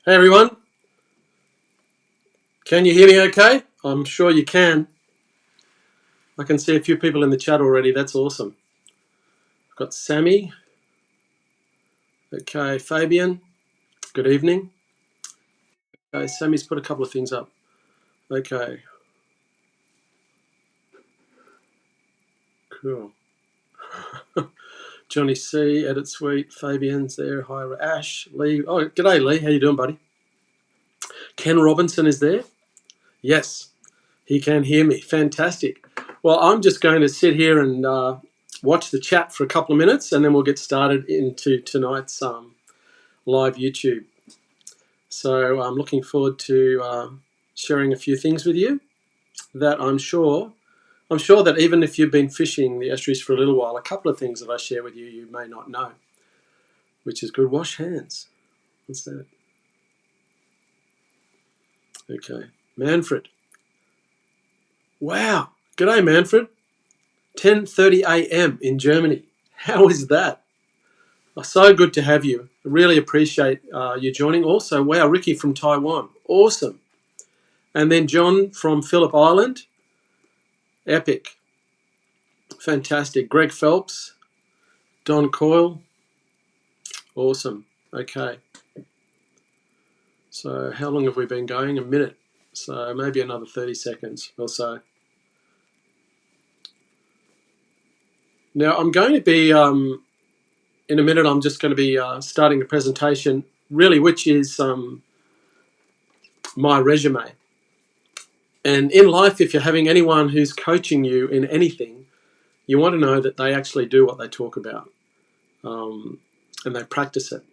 Hey everyone, can you hear me okay? I'm sure you can. I can see a few people in the chat already, that's awesome. I've got Sammy. Okay, Fabian, good evening. Okay, Sammy's put a couple of things up. Okay. Cool. Johnny C, Edit Suite, Fabian's there. Hi, Ash, Lee. Oh, g'day Lee, how you doing, buddy? Ken Robinson is there? Yes, he can hear me. Fantastic. Well, I'm just going to sit here and watch the chat for a couple of minutes, and then we'll get started into tonight's live YouTube. So I'm looking forward to sharing a few things with you that I'm sure that even if you've been fishing the estuaries for a little while, a couple of things that I share with you you may not know, which is good. Wash hands. What's that? Okay. Manfred. Wow. G'day, Manfred. 10:30 a.m. in Germany. How is that? So good to have you. I really appreciate you joining. Also, wow, Ricky from Taiwan. Awesome. And then John from Phillip Island. Epic. Fantastic. Greg Phelps. Don Coyle. Awesome. Okay. So how long have we been going? A minute. So maybe another 30 seconds or so. Now I'm going to be, in a minute, I'm just going to be starting a presentation, really, which is my resume. And in life, if you're having anyone who's coaching you in anything, you want to know that they actually do what they talk about and they practice it.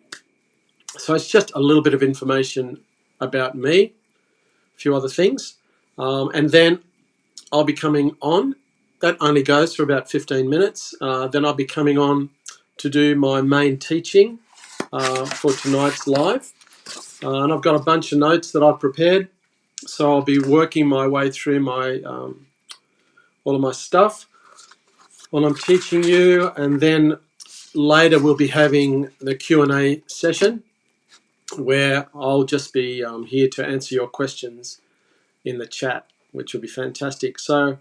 So it's just a little bit of information about me, a few other things. And then I'll be coming on. That only goes for about 15 minutes. Then I'll be coming on to do my main teaching for tonight's live. And I've got a bunch of notes that I've prepared. So I'll be working my way through my all of my stuff while I'm teaching you. And then later we'll be having the Q&A session where I'll just be here to answer your questions in the chat, which will be fantastic. So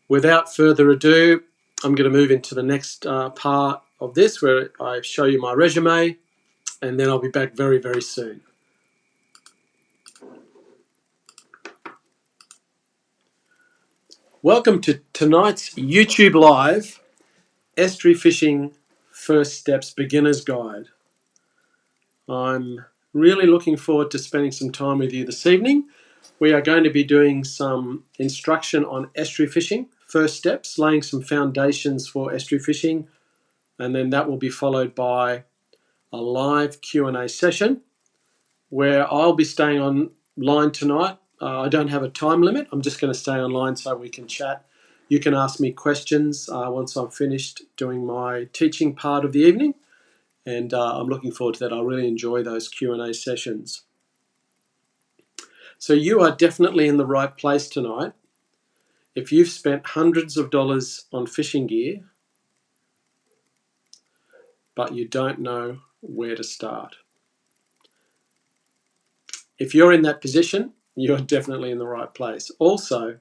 without further ado, I'm going to move into the next part of this where I show you my resume, and then I'll be back very, very soon. Welcome to tonight's YouTube Live Estuary Fishing First Steps Beginner's Guide. I'm really looking forward to spending some time with you this evening. We are going to be doing some instruction on estuary fishing, first steps, laying some foundations for estuary fishing, and then that will be followed by a live Q&A session where I'll be staying online tonight. I don't have a time limit. I'm just going to stay online so we can chat. You can ask me questions once I'm finished doing my teaching part of the evening, and I'm looking forward to that. I really enjoy those Q&A sessions. So you are definitely in the right place tonight. If you've spent hundreds of dollars on fishing gear, but you don't know where to start. If you're in that position, you're definitely in the right place. Also,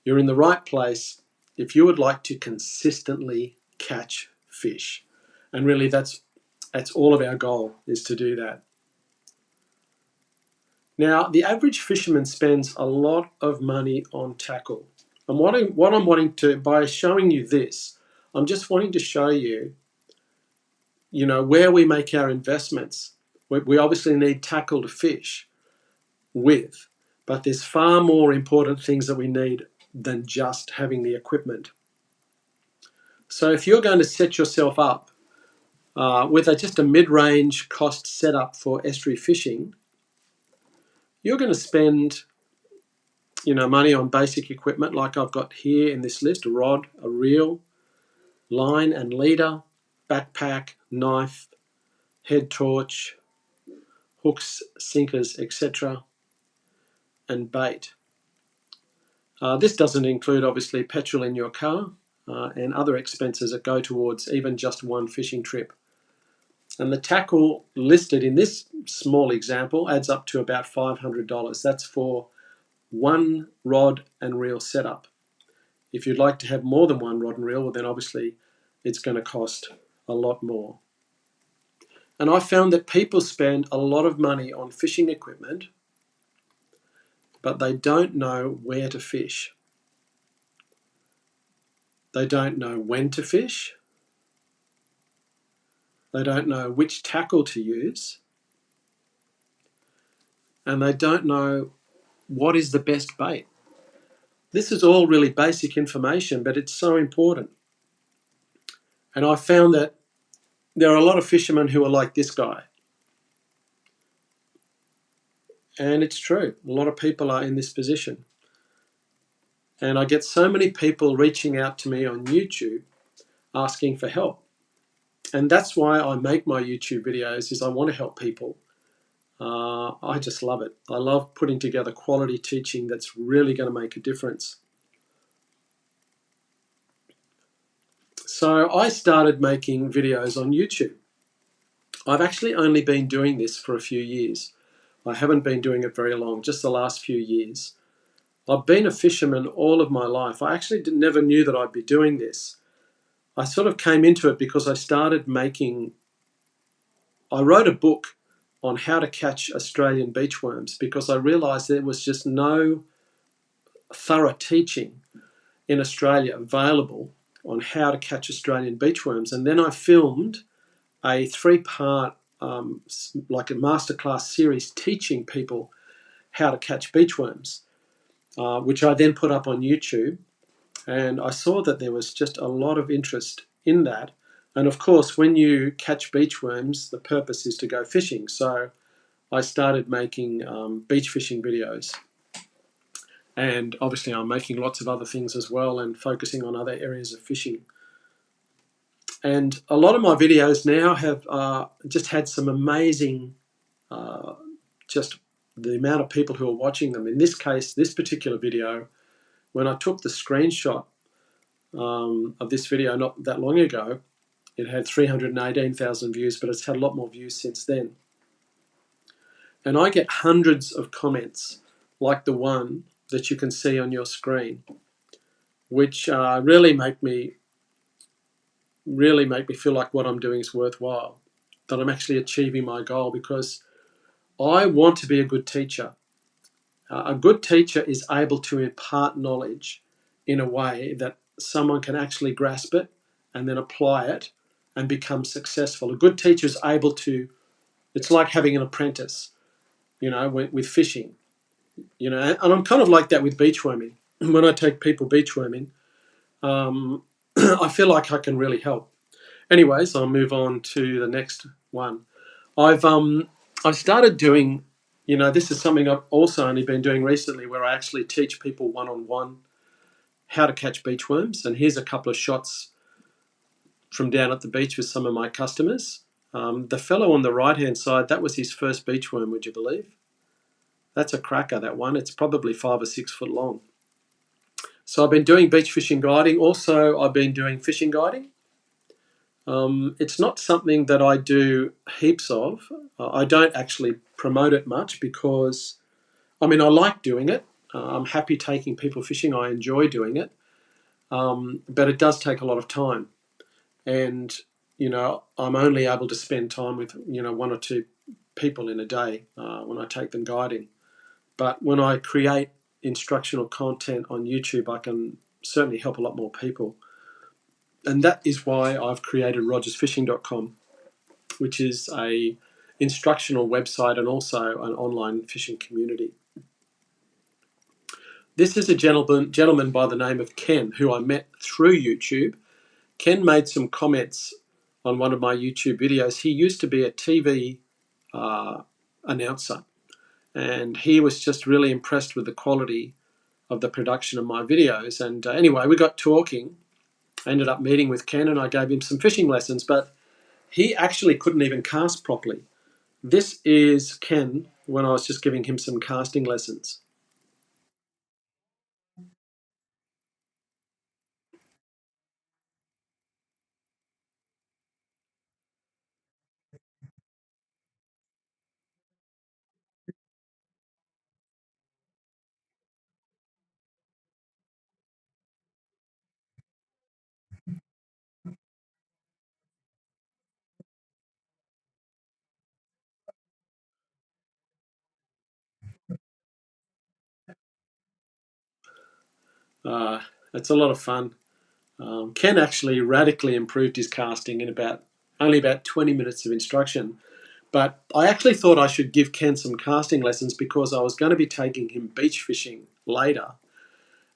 you're in the right place if you would like to consistently catch fish. And really that's all of our goal, is to do that. Now, the average fisherman spends a lot of money on tackle. And what I'm wanting to, by showing you this, I'm just wanting to show you, where we make our investments. We obviously need tackle to fish with, but there's far more important things that we need than just having the equipment. So if you're going to set yourself up with just a mid-range cost setup for estuary fishing, you're going to spend money on basic equipment like I've got here in this list: a rod, a reel, line and leader, backpack, knife, head torch, hooks, sinkers, etc., and bait. This doesn't include, obviously, petrol in your car and other expenses that go towards even just one fishing trip. And the tackle listed in this small example adds up to about $500. That's for one rod and reel setup. If you'd like to have more than one rod and reel, well, then obviously it's going to cost a lot more. And I found that people spend a lot of money on fishing equipment, but they don't know where to fish. They don't know when to fish. They don't know which tackle to use. And they don't know what is the best bait. This is all really basic information, but it's so important. And I found that there are a lot of fishermen who are like this guy. And it's true. A lot of people are in this position. And I get so many people reaching out to me on YouTube asking for help. And that's why I make my YouTube videos, is I want to help people. I just love it. I love putting together quality teaching that's really going to make a difference. So I started making videos on YouTube. I've actually only been doing this for a few years. I haven't been doing it very long, just the last few years. I've been a fisherman all of my life. I actually never knew that I'd be doing this. I sort of came into it because I wrote a book on how to catch Australian beachworms because I realised there was just no thorough teaching in Australia available on how to catch Australian beachworms. And then I filmed a 3-part like a masterclass series teaching people how to catch beachworms, which I then put up on YouTube. And I saw that there was just a lot of interest in that. And of course, when you catch beachworms, the purpose is to go fishing. So I started making beach fishing videos. And obviously I'm making lots of other things as well and focusing on other areas of fishing. And a lot of my videos now have just had some amazing, just the amount of people who are watching them. In this case, this particular video, when I took the screenshot of this video not that long ago, it had 318,000 views, but it's had a lot more views since then. And I get hundreds of comments like the one that you can see on your screen, which really make me feel like what I'm doing is worthwhile, that I'm actually achieving my goal, because I want to be a good teacher. A good teacher is able to impart knowledge in a way that someone can actually grasp it and then apply it and become successful. A good teacher is able to, it's like having an apprentice, with fishing, and I'm kind of like that with beachworming. When I take people beachworming, I feel like I can really help. Anyways, I'll move on to the next one. I've started doing, this is something I've also only been doing recently, where I actually teach people one-on-one how to catch beachworms. And here's a couple of shots from down at the beach with some of my customers. The fellow on the right-hand side, that was his first beachworm, would you believe? That's a cracker, that one. It's probably 5 or 6 foot long. So I've been doing beach fishing guiding. Also, I've been doing fishing guiding. It's not something that I do heaps of. I don't actually promote it much because, I like doing it. I'm happy taking people fishing. I enjoy doing it. But it does take a lot of time. And, I'm only able to spend time with, 1 or 2 people in a day when I take them guiding. But when I create instructional content on YouTube, I can certainly help a lot more people. And that is why I've created rogersfishing.com, which is a instructional website and also an online fishing community. This is a gentleman by the name of Ken, who I met through YouTube. Ken made some comments on one of my YouTube videos. He used to be a TV announcer, and he was just really impressed with the quality of the production of my videos. And anyway, we got talking. I ended up meeting with Ken and I gave him some fishing lessons, but he actually couldn't even cast properly. This is Ken when I was just giving him some casting lessons. It's a lot of fun. Ken actually radically improved his casting in only about 20 minutes of instruction. But I actually thought I should give Ken some casting lessons because I was going to be taking him beach fishing later.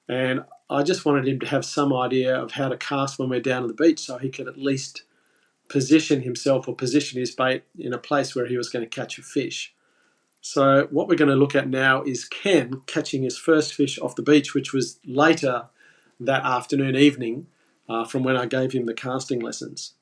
And I just wanted him to have some idea of how to cast when we're down on the beach so he could at least position himself or position his bait in a place where he was going to catch a fish. So what we're going to look at now is Ken catching his first fish off the beach, which was later that afternoon, evening, from when I gave him the casting lessons.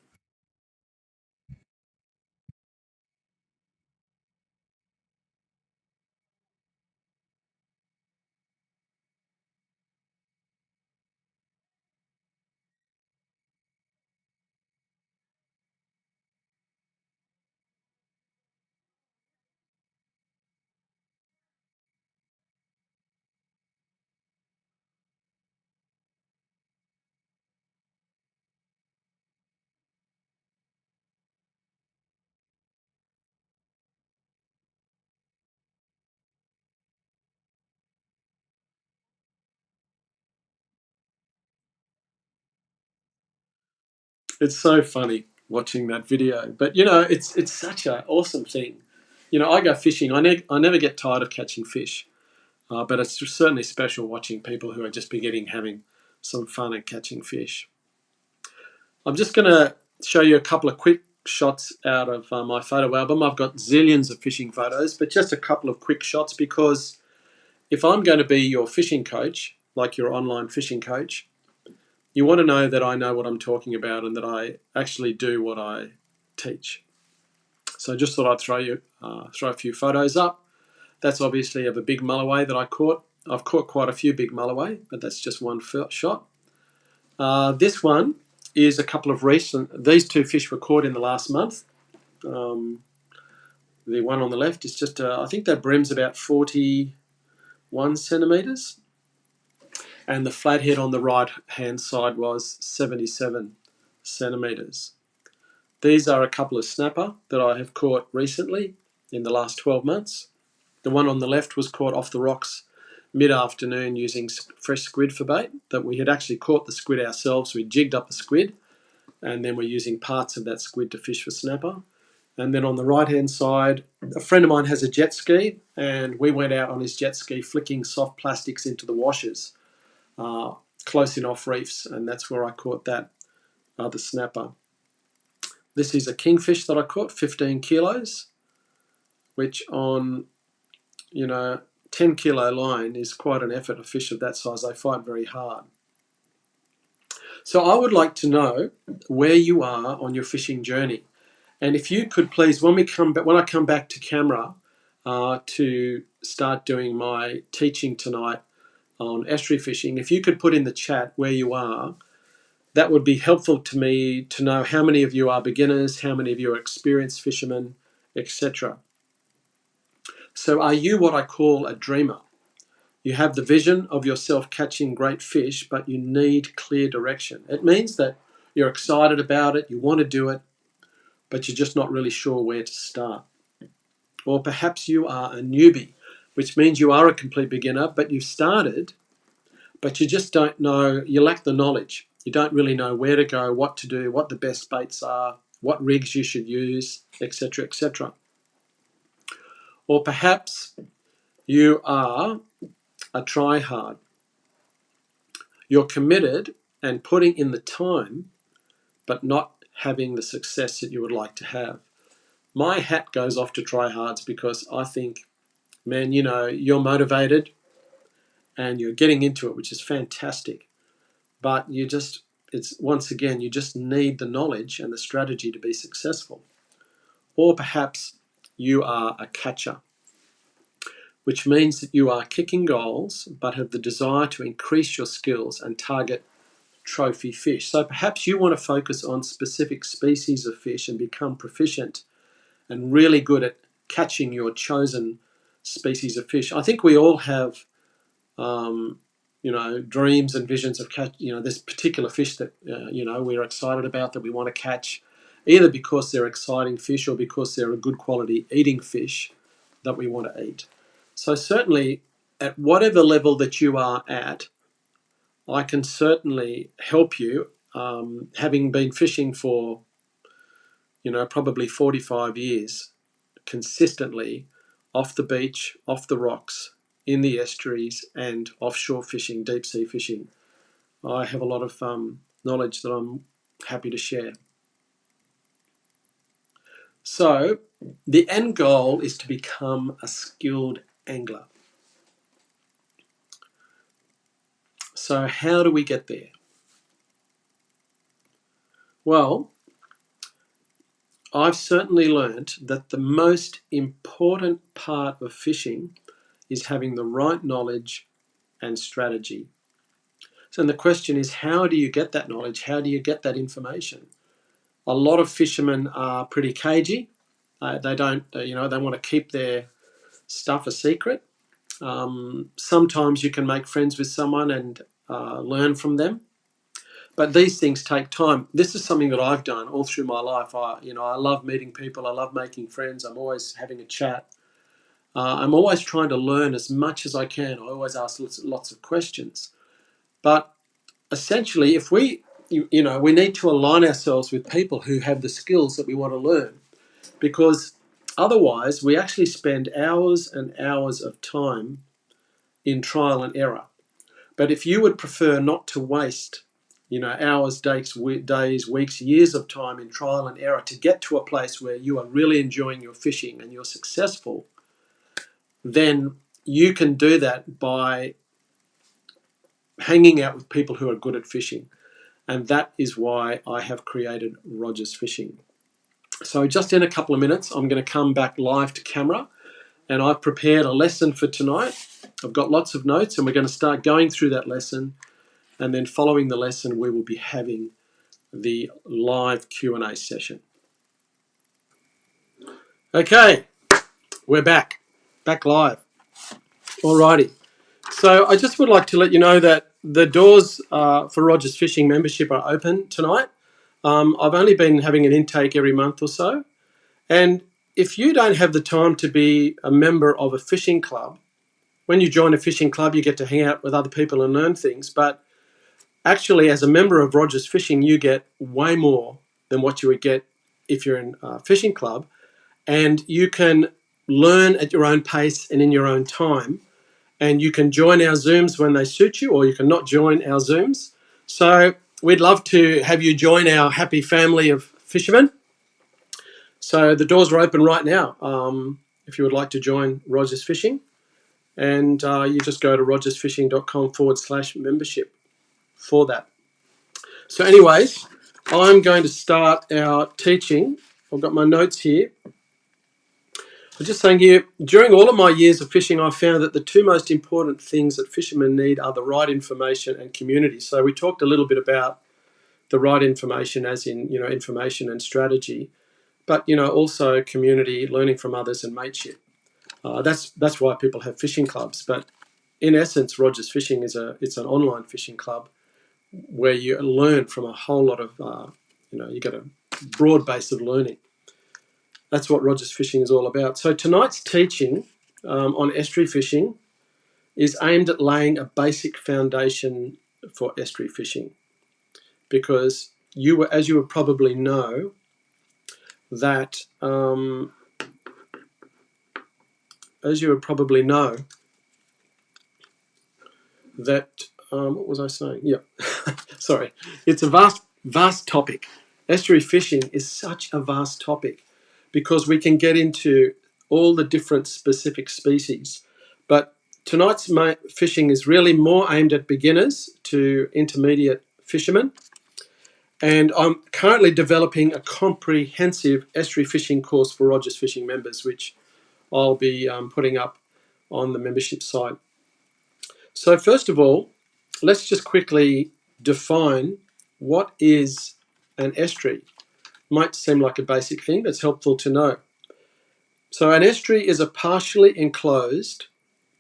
It's so funny watching that video, but it's such an awesome thing. I go fishing. I never get tired of catching fish, but it's certainly special watching people who are just beginning having some fun at catching fish. I'm just going to show you a couple of quick shots out of my photo album. I've got zillions of fishing photos, but just a couple of quick shots because if I'm going to be your fishing coach, like your online fishing coach, you want to know that I know what I'm talking about and that I actually do what I teach. So just thought I'd throw a few photos up. That's obviously of a big mulloway that I caught. I've caught quite a few big mulloway, but that's just one shot. This one is a couple of recent. These two fish were caught in the last month. The one on the left is just, I think that brim's about 41 centimetres. And the flathead on the right-hand side was 77 centimetres. These are a couple of snapper that I have caught recently in the last 12 months. The one on the left was caught off the rocks mid-afternoon using fresh squid for bait. That we had actually caught the squid ourselves. We jigged up a squid and then we're using parts of that squid to fish for snapper. And then on the right-hand side, a friend of mine has a jet ski and we went out on his jet ski flicking soft plastics into the washers close in off reefs, and that's where I caught that other snapper. This is a kingfish that I caught, 15 kilos, which on 10 kilo line is quite an effort. A fish of that size, they fight very hard. So I would like to know where you are on your fishing journey, and if you could please, when I come back to camera to start doing my teaching tonight on estuary fishing, if you could put in the chat where you are, that would be helpful to me to know how many of you are beginners, how many of you are experienced fishermen, etc. So are you what I call a dreamer? You have the vision of yourself catching great fish, but you need clear direction. It means that you're excited about it, you want to do it, but you're just not really sure where to start. Or perhaps you are a newbie, which means you are a complete beginner, but you've started, but you just don't know, you lack the knowledge. You don't really know where to go, what to do, what the best baits are, what rigs you should use, etc., etc. Or perhaps you are a try-hard. You're committed and putting in the time, but not having the success that you would like to have. My hat goes off to try-hards because I think, man, you're motivated and you're getting into it, which is fantastic. But once again, you just need the knowledge and the strategy to be successful. Or perhaps you are a catcher, which means that you are kicking goals but have the desire to increase your skills and target trophy fish. So perhaps you want to focus on specific species of fish and become proficient and really good at catching your chosen species of fish. I think we all have dreams and visions of catch. This particular fish that we're excited about, that we want to catch, either because they're exciting fish or because they're a good quality eating fish that we want to eat. So certainly, at whatever level that you are at, I can certainly help you, having been fishing for, probably 45 years consistently off the beach, off the rocks, in the estuaries, and offshore fishing, deep sea fishing. I have a lot of knowledge that I'm happy to share. So, the end goal is to become a skilled angler. So, how do we get there? Well, I've certainly learned that the most important part of fishing is having the right knowledge and strategy. So the question is, how do you get that knowledge? How do you get that information? A lot of fishermen are pretty cagey. They don't, they want to keep their stuff a secret. Sometimes you can make friends with someone and learn from them. But these things take time. This is something that I've done all through my life. I love meeting people. I love making friends. I'm always having a chat. I'm always trying to learn as much as I can. I always ask lots of questions. But essentially, if we need to align ourselves with people who have the skills that we want to learn, because otherwise we actually spend hours and hours of time in trial and error. But if you would prefer not to waste hours, days, weeks, years of time in trial and error to get to a place where you are really enjoying your fishing and you're successful, then you can do that by hanging out with people who are good at fishing. And that is why I have created Rogers Fishing. So just in a couple of minutes, I'm going to come back live to camera, and I've prepared a lesson for tonight. I've got lots of notes, and we're going to start going through that lesson. And then following the lesson, we will be having the live Q&A session. Okay, we're back live. Alrighty. So I just would like to let you know that the doors for Rogers Fishing membership are open tonight. I've only been having an intake every month or so. And if you don't have the time to be a member of a fishing club, when you join a fishing club, you get to hang out with other people and learn things. But actually, as a member of Rogers Fishing, you get way more than what you would get if you're in a fishing club. And you can learn at your own pace and in your own time. And you can join our Zooms when they suit you, or you can not join our Zooms. So we'd love to have you join our happy family of fishermen. So the doors are open right now if you would like to join Rogers Fishing. And you just go to rogersfishing.com/membership for that. So anyways, I'm going to start our teaching. I've got my notes here. I'm just saying here, during all of my years of fishing, I've found that the two most important things that fishermen need are the right information and community. So we talked a little bit about the right information as in, information and strategy, but, also community, learning from others and mateship. That's why people have fishing clubs. But in essence, Rogers Fishing it's an online fishing club where you learn from a whole lot of, you get a broad base of learning. That's what Rogers Fishing is all about. So tonight's teaching on estuary fishing is aimed at laying a basic foundation for estuary fishing, because as you would probably know, that what was I saying? Yeah, sorry. It's a vast topic. Estuary fishing is such a vast topic because we can get into all the different specific species. But tonight's fishing is really more aimed at beginners to intermediate fishermen. And I'm currently developing a comprehensive estuary fishing course for Rogers Fishing members, which I'll be putting up on the membership site. So first of all, let's just quickly define what is an estuary. Might seem like a basic thing, but it's helpful to know. So an estuary is a partially enclosed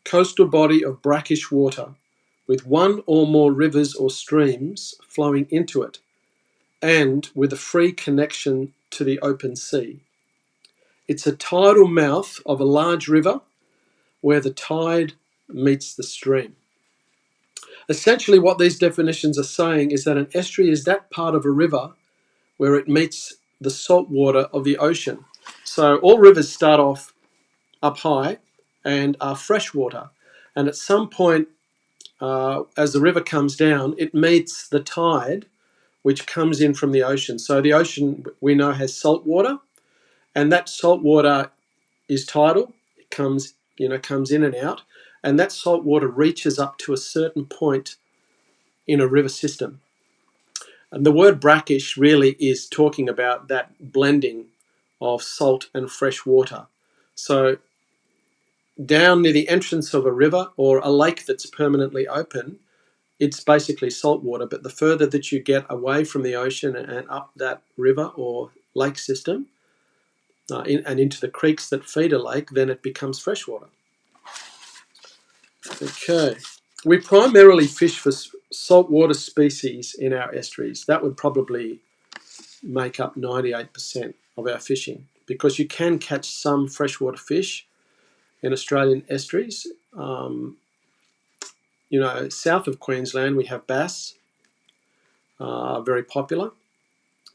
coastal body of brackish water with one or more rivers or streams flowing into it and with a free connection to the open sea. It's a tidal mouth of a large river where the tide meets the stream. Essentially, what these definitions are saying is that an estuary is that part of a river where it meets the salt water of the ocean. So all rivers start off up high and are freshwater. And at some point, as the river comes down, it meets the tide, which comes in from the ocean. So the ocean, we know, has salt water, and that salt water is tidal. It comes in and out, and that salt water reaches up to a certain point in a river system. And the word brackish really is talking about that blending of salt and fresh water. So down near the entrance of a river or a lake that's permanently open, it's basically salt water. But the further that you get away from the ocean and up that river or lake system and into the creeks that feed a lake, then it becomes freshwater. Okay. We primarily fish for saltwater species in our estuaries. That would probably make up 98% of our fishing, because you can catch some freshwater fish in Australian estuaries. South of Queensland we have bass, very popular.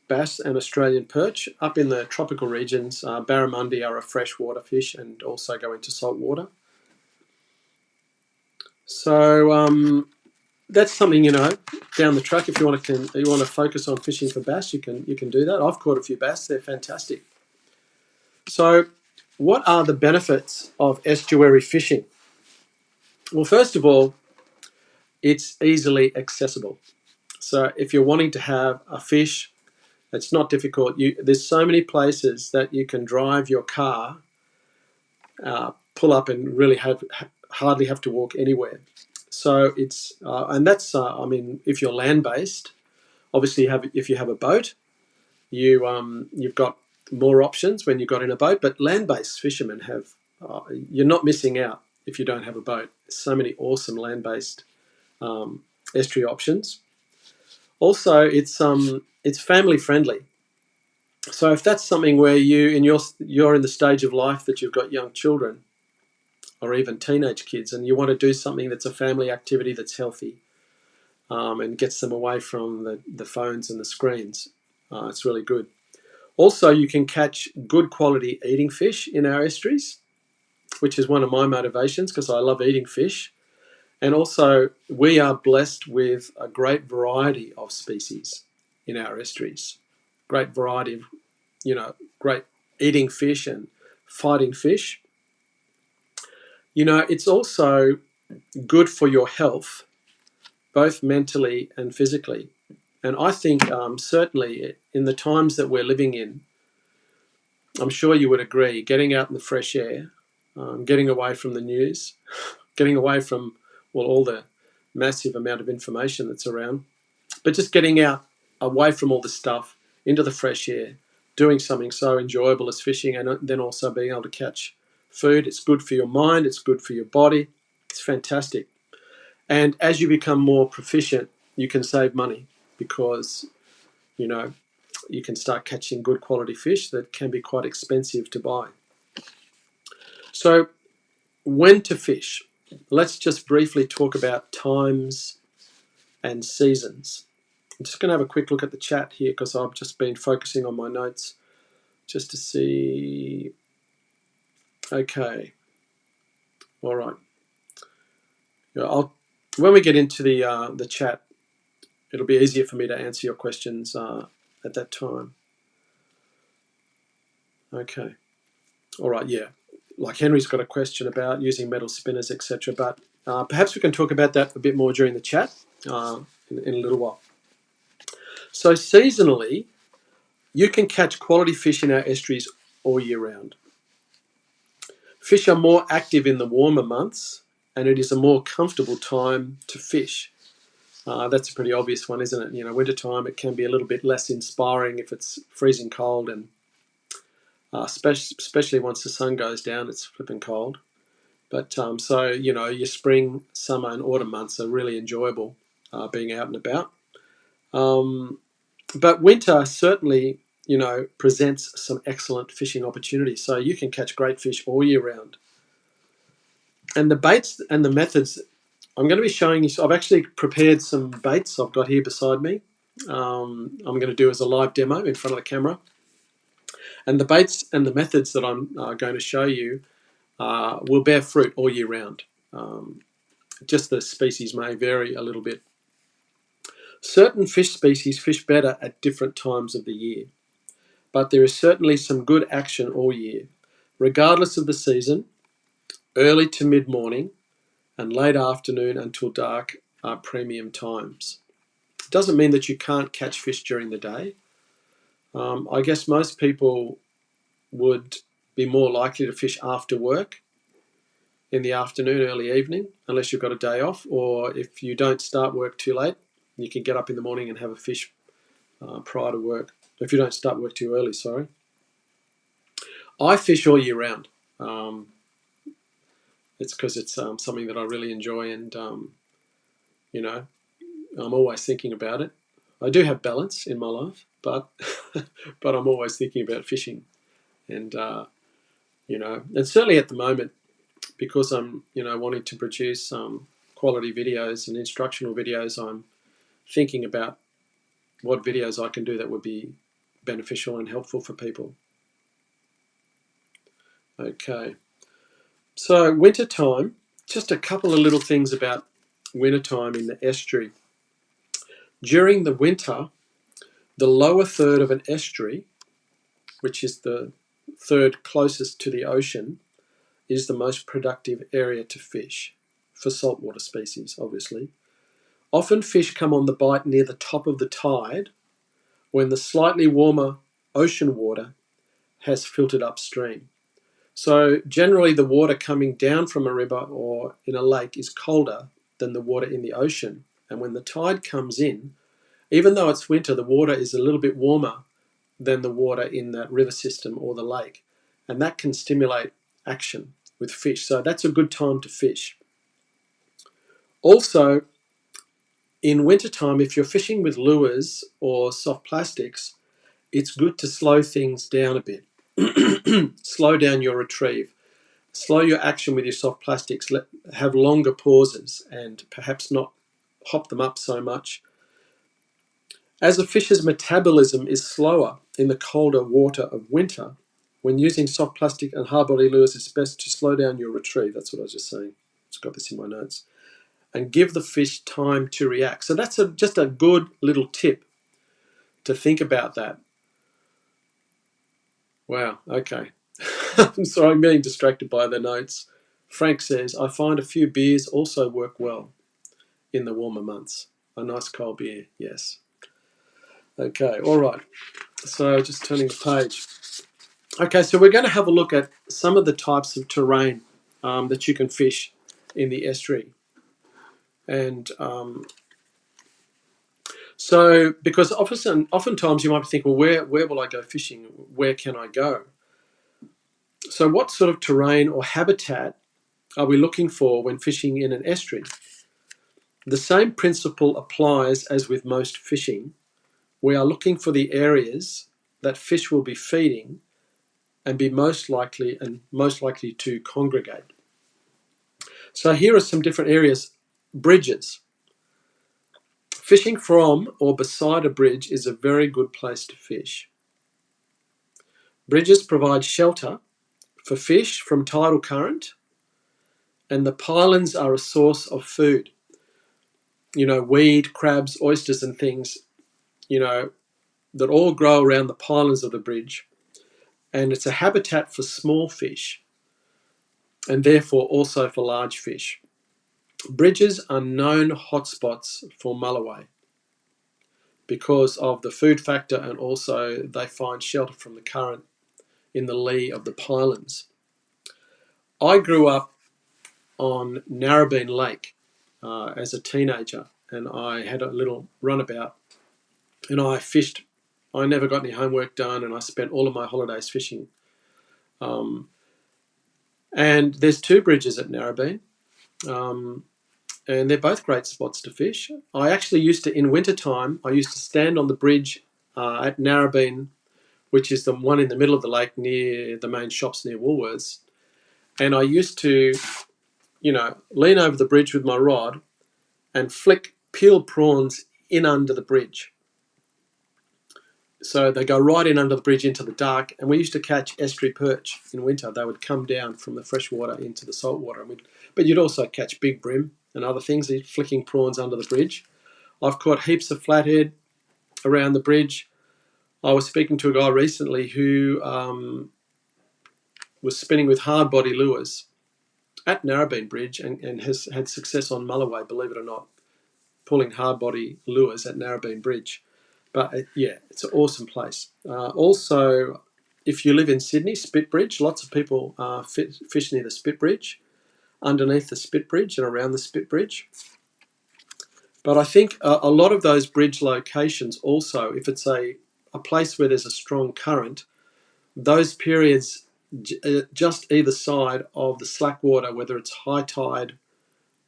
Bass and Australian perch. Up in the tropical regions, barramundi are a freshwater fish and also go into salt water. So that's something, down the track, if you want to focus on fishing for bass, you can do that. I've caught a few bass; they're fantastic. So, what are the benefits of estuary fishing? Well, first of all, it's easily accessible. So, if you're wanting to have a fish, it's not difficult. There's so many places that you can drive your car, pull up, and really hardly have to walk anywhere. So it's and that's if you're land based, obviously if you have a boat, you've got more options when you got in a boat. But land based fishermen you're not missing out if you don't have a boat. There's so many awesome land based estuary options. Also, it's family friendly. So if that's something where you're in the stage of life that you've got young children or even teenage kids, and you want to do something that's a family activity that's healthy, and gets them away from the phones and the screens, it's really good. Also, you can catch good quality eating fish in our estuaries, which is one of my motivations because I love eating fish. And also, we are blessed with a great variety of species in our estuaries. Great variety of, great eating fish and fighting fish. It's also good for your health, both mentally and physically. And I think certainly in the times that we're living in, I'm sure you would agree, getting out in the fresh air, getting away from the news, getting away from, all the massive amount of information that's around, but just getting out away from all the stuff into the fresh air, doing something so enjoyable as fishing, and then also being able to catch food. It's good for your mind, it's good for your body, it's fantastic. And as you become more proficient, you can save money because, you can start catching good quality fish that can be quite expensive to buy. So, when to fish? Let's just briefly talk about times and seasons. I'm just going to have a quick look at the chat here because I've just been focusing on my notes just to see. Okay. All right. When we get into the chat, it'll be easier for me to answer your questions at that time. Okay. All right. Yeah. Like Henry's got a question about using metal spinners, etc. But perhaps we can talk about that a bit more during the chat in a little while. So seasonally, you can catch quality fish in our estuaries all year round. Fish are more active in the warmer months, and it is a more comfortable time to fish. That's a pretty obvious one, isn't it? Wintertime, it can be a little bit less inspiring if it's freezing cold, and especially once the sun goes down, it's flipping cold. But your spring, summer, and autumn months are really enjoyable being out and about. But winter certainly, presents some excellent fishing opportunities. So you can catch great fish all year round. And the baits and the methods I'm going to be showing you, I've actually prepared some baits I've got here beside me. I'm going to do as a live demo in front of the camera. And the baits and the methods that I'm going to show you will bear fruit all year round. Just the species may vary a little bit. Certain fish species fish better at different times of the year, but there is certainly some good action all year, regardless of the season. Early to mid-morning and late afternoon until dark are premium times. It doesn't mean that you can't catch fish during the day. I guess most people would be more likely to fish after work in the afternoon, early evening, unless you've got a day off, or if you don't start work too late, you can get up in the morning and have a fish prior to work. If you don't start work too early, sorry. I fish all year round. It's because it's something that I really enjoy, and you know, I'm always thinking about it. I do have balance in my life, but but I'm always thinking about fishing, and you know, and certainly at the moment, because I'm wanting to produce quality videos and instructional videos, I'm thinking about what videos I can do that would be beneficial and helpful for people. Okay, so winter time. Just a couple of little things about winter time in the estuary. During the winter, the lower third of an estuary, which is the third closest to the ocean, is the most productive area to fish, for saltwater species, obviously. Often fish come on the bite near the top of the tide, when the slightly warmer ocean water has filtered upstream. So generally the water coming down from a river or in a lake is colder than the water in the ocean. And when the tide comes in, even though it's winter, the water is a little bit warmer than the water in that river system or the lake. And that can stimulate action with fish. So that's a good time to fish. Also, in wintertime, if you're fishing with lures or soft plastics, it's good to slow things down a bit. Slow down your retrieve. Slow your action with your soft plastics. Have longer pauses and perhaps not hop them up so much. As a fish's metabolism is slower in the colder water of winter, when using soft plastic and hard body lures, it's best to slow down your retrieve. That's what I was just saying. Just got this in my notes. And give the fish time to react. So that's just a good little tip to think about that. Wow, okay. I'm sorry, I'm being distracted by the notes. Frank says, I find a few beers also work well in the warmer months. A nice cold beer, yes. Okay, all right. So just turning the page. Okay, so we're going to have a look at some of the types of terrain that you can fish in the estuary. And so, because oftentimes you might be thinking, well, where will I go fishing? Where can I go? So what sort of terrain or habitat are we looking for when fishing in an estuary? The same principle applies as with most fishing. We are looking for the areas that fish will be feeding and be most likely to congregate. So here are some different areas. Bridges. Fishing from or beside a bridge is a very good place to fish. Bridges provide shelter for fish from tidal current, and the pylons are a source of food. Weed, crabs, oysters and things, that all grow around the pylons of the bridge. And it's a habitat for small fish and therefore also for large fish. Bridges are known hotspots for mulloway because of the food factor, and also they find shelter from the current in the lee of the pylons. I grew up on Narrabeen Lake as a teenager, and I had a little runabout, and I fished. I never got any homework done, and I spent all of my holidays fishing. And there's two bridges at Narrabeen, and they're both great spots to fish. I actually used to, in wintertime, I used to stand on the bridge at Narrabeen, which is the one in the middle of the lake near the main shops near Woolworths, and I used to lean over the bridge with my rod and flick peeled prawns in under the bridge. So they go right in under the bridge into the dark, and we used to catch estuary perch in winter. They would come down from the fresh water into the salt water. But you'd also catch big brim and other things, flicking prawns under the bridge. I've caught heaps of flathead around the bridge. I was speaking to a guy recently who was spinning with hard body lures at Narrabeen Bridge and has had success on Mulloway, believe it or not, pulling hard body lures at Narrabeen Bridge. But yeah, it's an awesome place. Also, if you live in Sydney, Spit Bridge, lots of people fish near the Spit Bridge, underneath the Spit Bridge and around the Spit Bridge. But I think a lot of those bridge locations also, if it's a place where there's a strong current, those periods just either side of the slack water, whether it's high tide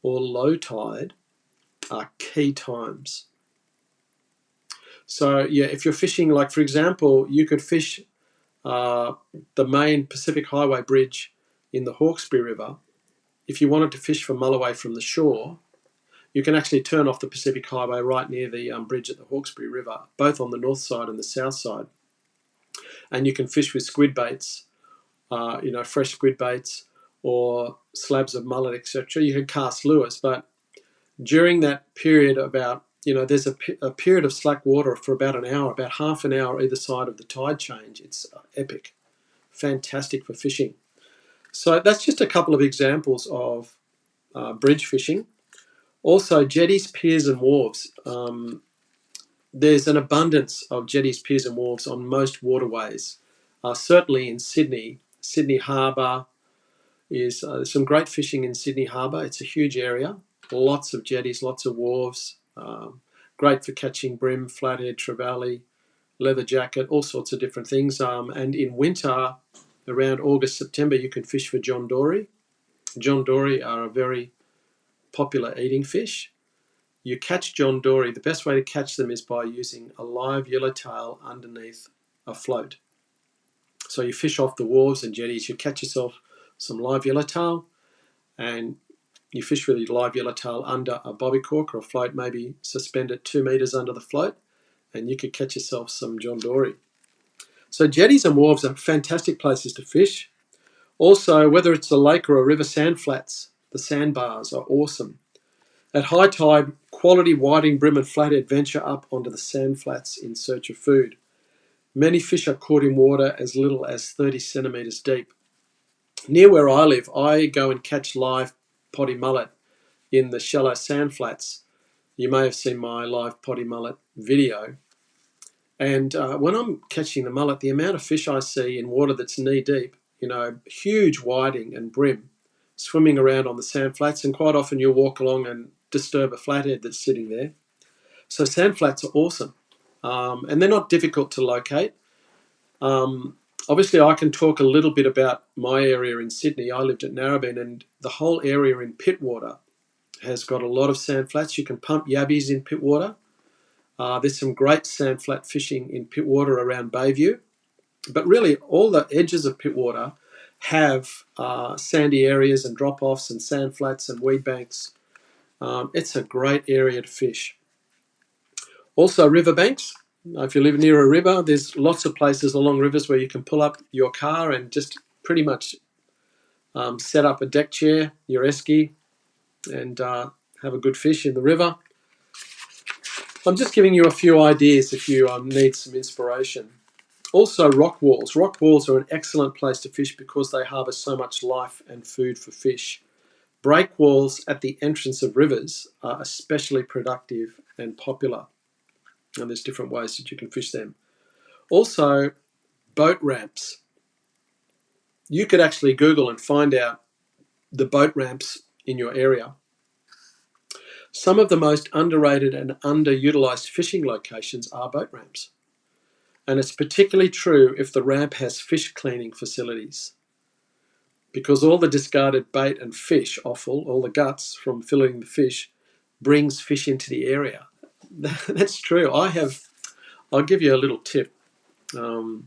or low tide, are key times. So yeah, if you're fishing, like for example, you could fish the main Pacific Highway bridge in the Hawkesbury River. If you wanted to fish for mulloway from the shore, you can actually turn off the Pacific Highway right near the bridge at the Hawkesbury River, both on the north side and the south side. And you can fish with squid baits, fresh squid baits or slabs of mullet, etc. You can cast lures, but during that period there's a period of slack water for about an hour, about half an hour either side of the tide change. It's epic, fantastic for fishing. So that's just a couple of examples of bridge fishing. Also, jetties, piers and wharves. There's an abundance of jetties, piers and wharves on most waterways. Certainly in Sydney Harbour is some great fishing in Sydney Harbour. It's a huge area, lots of jetties, lots of wharves, great for catching brim, flathead, trevally, leather jacket, all sorts of different things. And in winter, around August, September, you can fish for John Dory. John Dory are a very popular eating fish. You catch John Dory, the best way to catch them is by using a live yellowtail underneath a float. So you fish off the wharves and jetties, you catch yourself some live yellowtail, and you fish with your live yellowtail under a bobby cork or a float, maybe suspend it 2 meters under the float, and you could catch yourself some John Dory. So jetties and wharves are fantastic places to fish. Also, whether it's a lake or a river, sand flats, the sandbars are awesome. At high tide, quality whiting, brim and flathead venture up onto the sand flats in search of food. Many fish are caught in water as little as 30 centimetres deep. Near where I live, I go and catch live potty mullet in the shallow sand flats. You may have seen my live potty mullet video. And when I'm catching the mullet, the amount of fish I see in water that's knee deep, huge whiting and brim swimming around on the sand flats, and quite often you'll walk along and disturb a flathead that's sitting there. So sand flats are awesome, and they're not difficult to locate. Obviously, I can talk a little bit about my area in Sydney. I lived at Narrabeen, and the whole area in Pittwater has got a lot of sand flats. You can pump yabbies in Pittwater. There's some great sand flat fishing in Pittwater around Bayview. But really, all the edges of Pittwater have sandy areas and drop-offs and sand flats and weed banks. It's a great area to fish. Also, riverbanks. If you live near a river, there's lots of places along rivers where you can pull up your car and just pretty much set up a deck chair, your esky, and have a good fish in the river. I'm just giving you a few ideas if you need some inspiration. Also, rock walls. Rock walls are an excellent place to fish because they harbour so much life and food for fish. Break walls at the entrance of rivers are especially productive and popular. And there's different ways that you can fish them. Also, boat ramps. You could actually Google and find out the boat ramps in your area. Some of the most underrated and underutilised fishing locations are boat ramps. And it's particularly true if the ramp has fish cleaning facilities, because all the discarded bait and fish offal, all the guts from filleting the fish, brings fish into the area. That's true. I'll give you a little tip. Long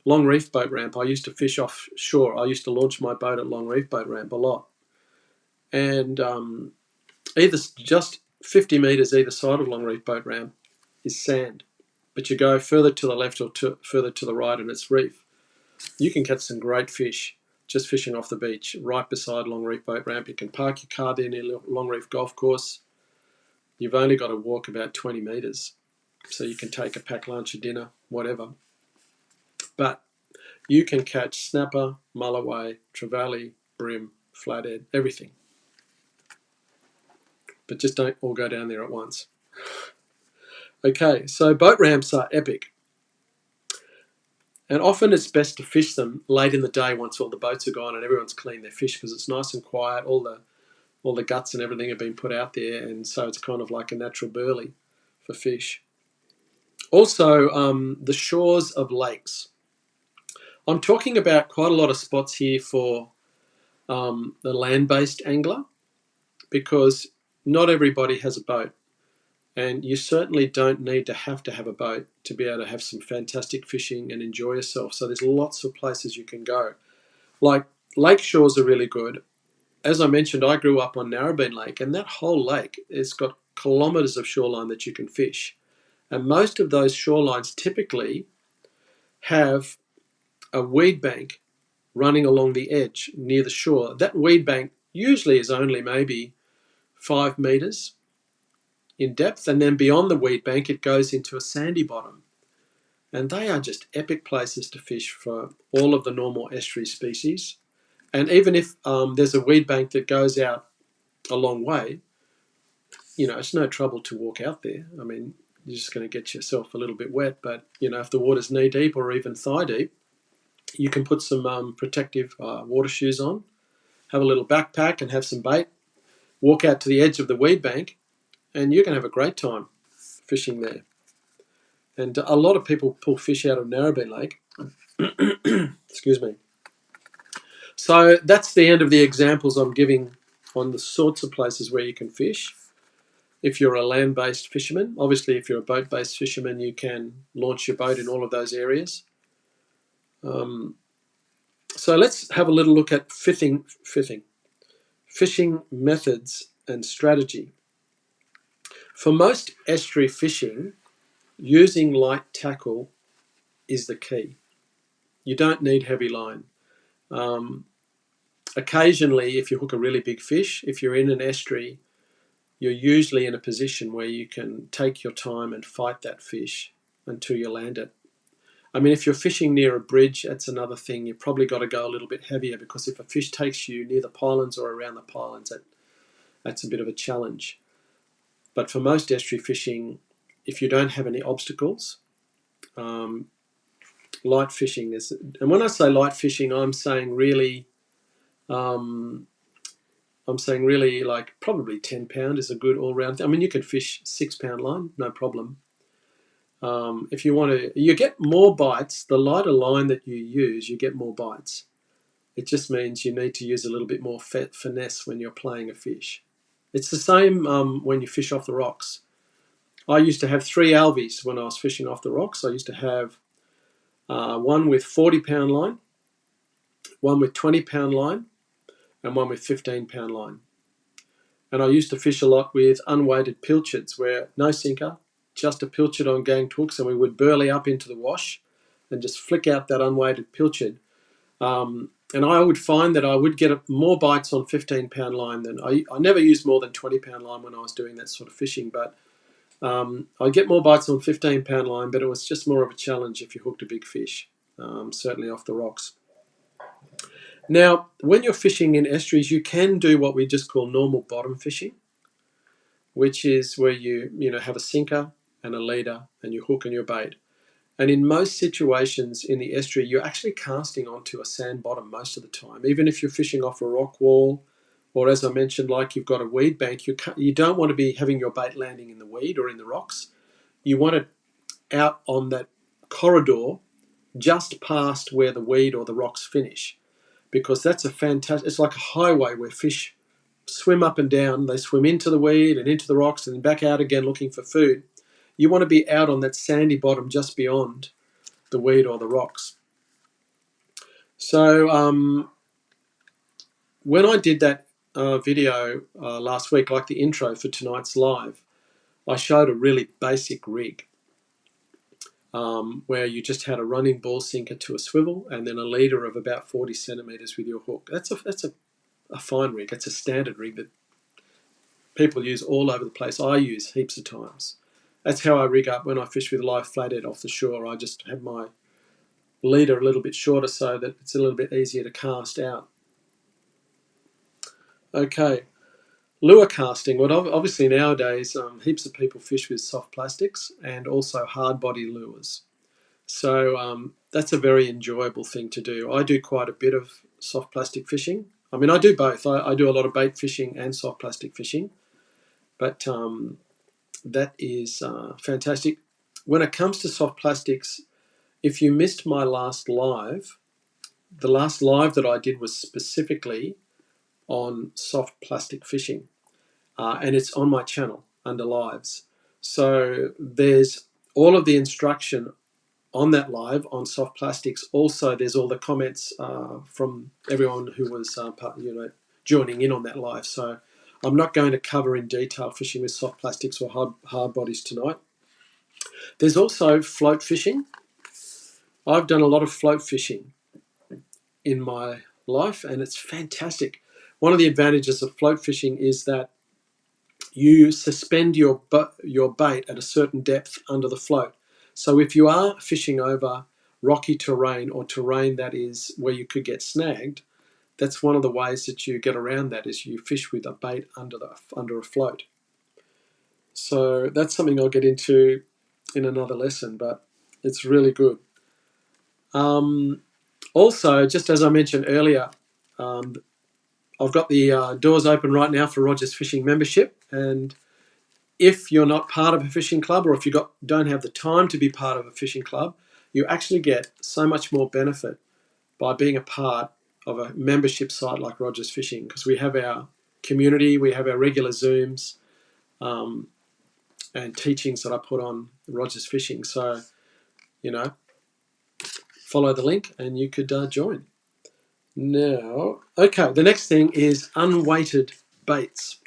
Reef Boat Ramp, I used to fish offshore. I used to launch my boat at Long Reef Boat Ramp a lot. and either just 50 metres either side of Longreef Boat Ramp is sand, but you go further to the left or further to the right and it's reef. You can catch some great fish just fishing off the beach right beside Longreef Boat Ramp. You can park your car there near Longreef Golf Course. You've only got to walk about 20 metres, so you can take a packed lunch or dinner, whatever. But you can catch snapper, mulloway, trevally, bream, flathead, everything. But just don't all go down there at once. Okay, so boat ramps are epic. And often it's best to fish them late in the day once all the boats are gone and everyone's cleaned their fish, because it's nice and quiet. All the guts and everything have been put out there, and so it's kind of like a natural burley for fish. Also, the shores of lakes. I'm talking about quite a lot of spots here for the land-based angler, because not everybody has a boat, and you certainly don't need to have a boat to be able to have some fantastic fishing and enjoy yourself. So there's lots of places you can go. Like, lake shores are really good. As I mentioned, I grew up on Narrabeen Lake, and that whole lake, it's got kilometres of shoreline that you can fish. And most of those shorelines typically have a weed bank running along the edge near the shore. That weed bank usually is only maybe 5 metres in depth, and then beyond the weed bank it goes into a sandy bottom. And they are just epic places to fish for all of the normal estuary species. And even if there's a weed bank that goes out a long way, you know, it's no trouble to walk out there. I mean, you're just going to get yourself a little bit wet, but, you know, if the water's knee deep or even thigh deep, you can put some protective water shoes on, have a little backpack and have some bait, walk out to the edge of the weed bank, and you can have a great time fishing there. And a lot of people pull fish out of Narrabeen Lake. Excuse me. So that's the end of the examples I'm giving on the sorts of places where you can fish. If you're a land-based fisherman, obviously if you're a boat-based fisherman, you can launch your boat in all of those areas. So let's have a little look at fishing methods and strategy. For most estuary fishing, using light tackle is the key. You don't need heavy line. Occasionally, if you hook a really big fish, if you're in an estuary, you're usually in a position where you can take your time and fight that fish until you land it. I mean, if you're fishing near a bridge, that's another thing. You've probably got to go a little bit heavier, because if a fish takes you near the pylons or around the pylons, that's a bit of a challenge. But for most estuary fishing, if you don't have any obstacles, light fishing is. And when I say light fishing, I'm saying really like probably 10 pound is a good all round. I mean, you can fish 6 pound line, no problem. If you want to, you get more bites. The lighter line that you use, you get more bites. It just means you need to use a little bit more finesse when you're playing a fish. It's the same when you fish off the rocks. I used to have 3 alvies when I was fishing off the rocks. I used to have one with 40 pound line, one with 20 pound line, and one with 15 pound line. And I used to fish a lot with unweighted pilchards, where no sinker, just a pilchard on ganged hooks, and we would burley up into the wash and just flick out that unweighted pilchard. And I would find that I would get more bites on 15 pound line than I never used more than 20 pound line when I was doing that sort of fishing, but I get more bites on 15 pound line, but it was just more of a challenge if you hooked a big fish, certainly off the rocks. Now, when you're fishing in estuaries, you can do what we just call normal bottom fishing, which is where you have a sinker and a leader and you hook and your bait. And in most situations in the estuary, you're actually casting onto a sand bottom most of the time. Even if you're fishing off a rock wall, or as I mentioned, like you've got a weed bank, you don't want to be having your bait landing in the weed or in the rocks. You want it out on that corridor just past where the weed or the rocks finish, because that's a fantastic, it's like a highway where fish swim up and down. They swim into the weed and into the rocks and then back out again looking for food. You want to be out on that sandy bottom just beyond the weed or the rocks. So when I did that video last week, like the intro for tonight's live, I showed a really basic rig where you just had a running ball sinker to a swivel and then a leader of about 40 centimetres with your hook. That's a fine rig. It's a standard rig that people use all over the place. I use heaps of times. That's how I rig up when I fish with live flathead off the shore. I just have my leader a little bit shorter so that it's a little bit easier to cast out. Okay, lure casting. Well, obviously nowadays heaps of people fish with soft plastics and also hard body lures. So that's a very enjoyable thing to do. I do quite a bit of soft plastic fishing. I mean, I do both. I do a lot of bait fishing and soft plastic fishing, but that is fantastic. When it comes to soft plastics, if you missed my last live, the last live that I did was specifically on soft plastic fishing, and it's on my channel under lives. So there's all of the instruction on that live on soft plastics. Also, there's all the comments from everyone who was joining in on that live. So I'm not going to cover in detail fishing with soft plastics or hard bodies tonight. There's also float fishing. I've done a lot of float fishing in my life, and it's fantastic. One of the advantages of float fishing is that you suspend your bait at a certain depth under the float. So if you are fishing over rocky terrain or terrain that is where you could get snagged, that's one of the ways that you get around that, is you fish with a bait under a float. So that's something I'll get into in another lesson, but it's really good. Also, just as I mentioned earlier, I've got the doors open right now for Roger's Fishing membership, and if you're not part of a fishing club, or if you don't have the time to be part of a fishing club, you actually get so much more benefit by being a part of a membership site like Roger's Fishing, because we have our community, we have our regular Zooms and teachings that I put on Roger's Fishing. So, follow the link and you could join. Now, okay, the next thing is unweighted baits.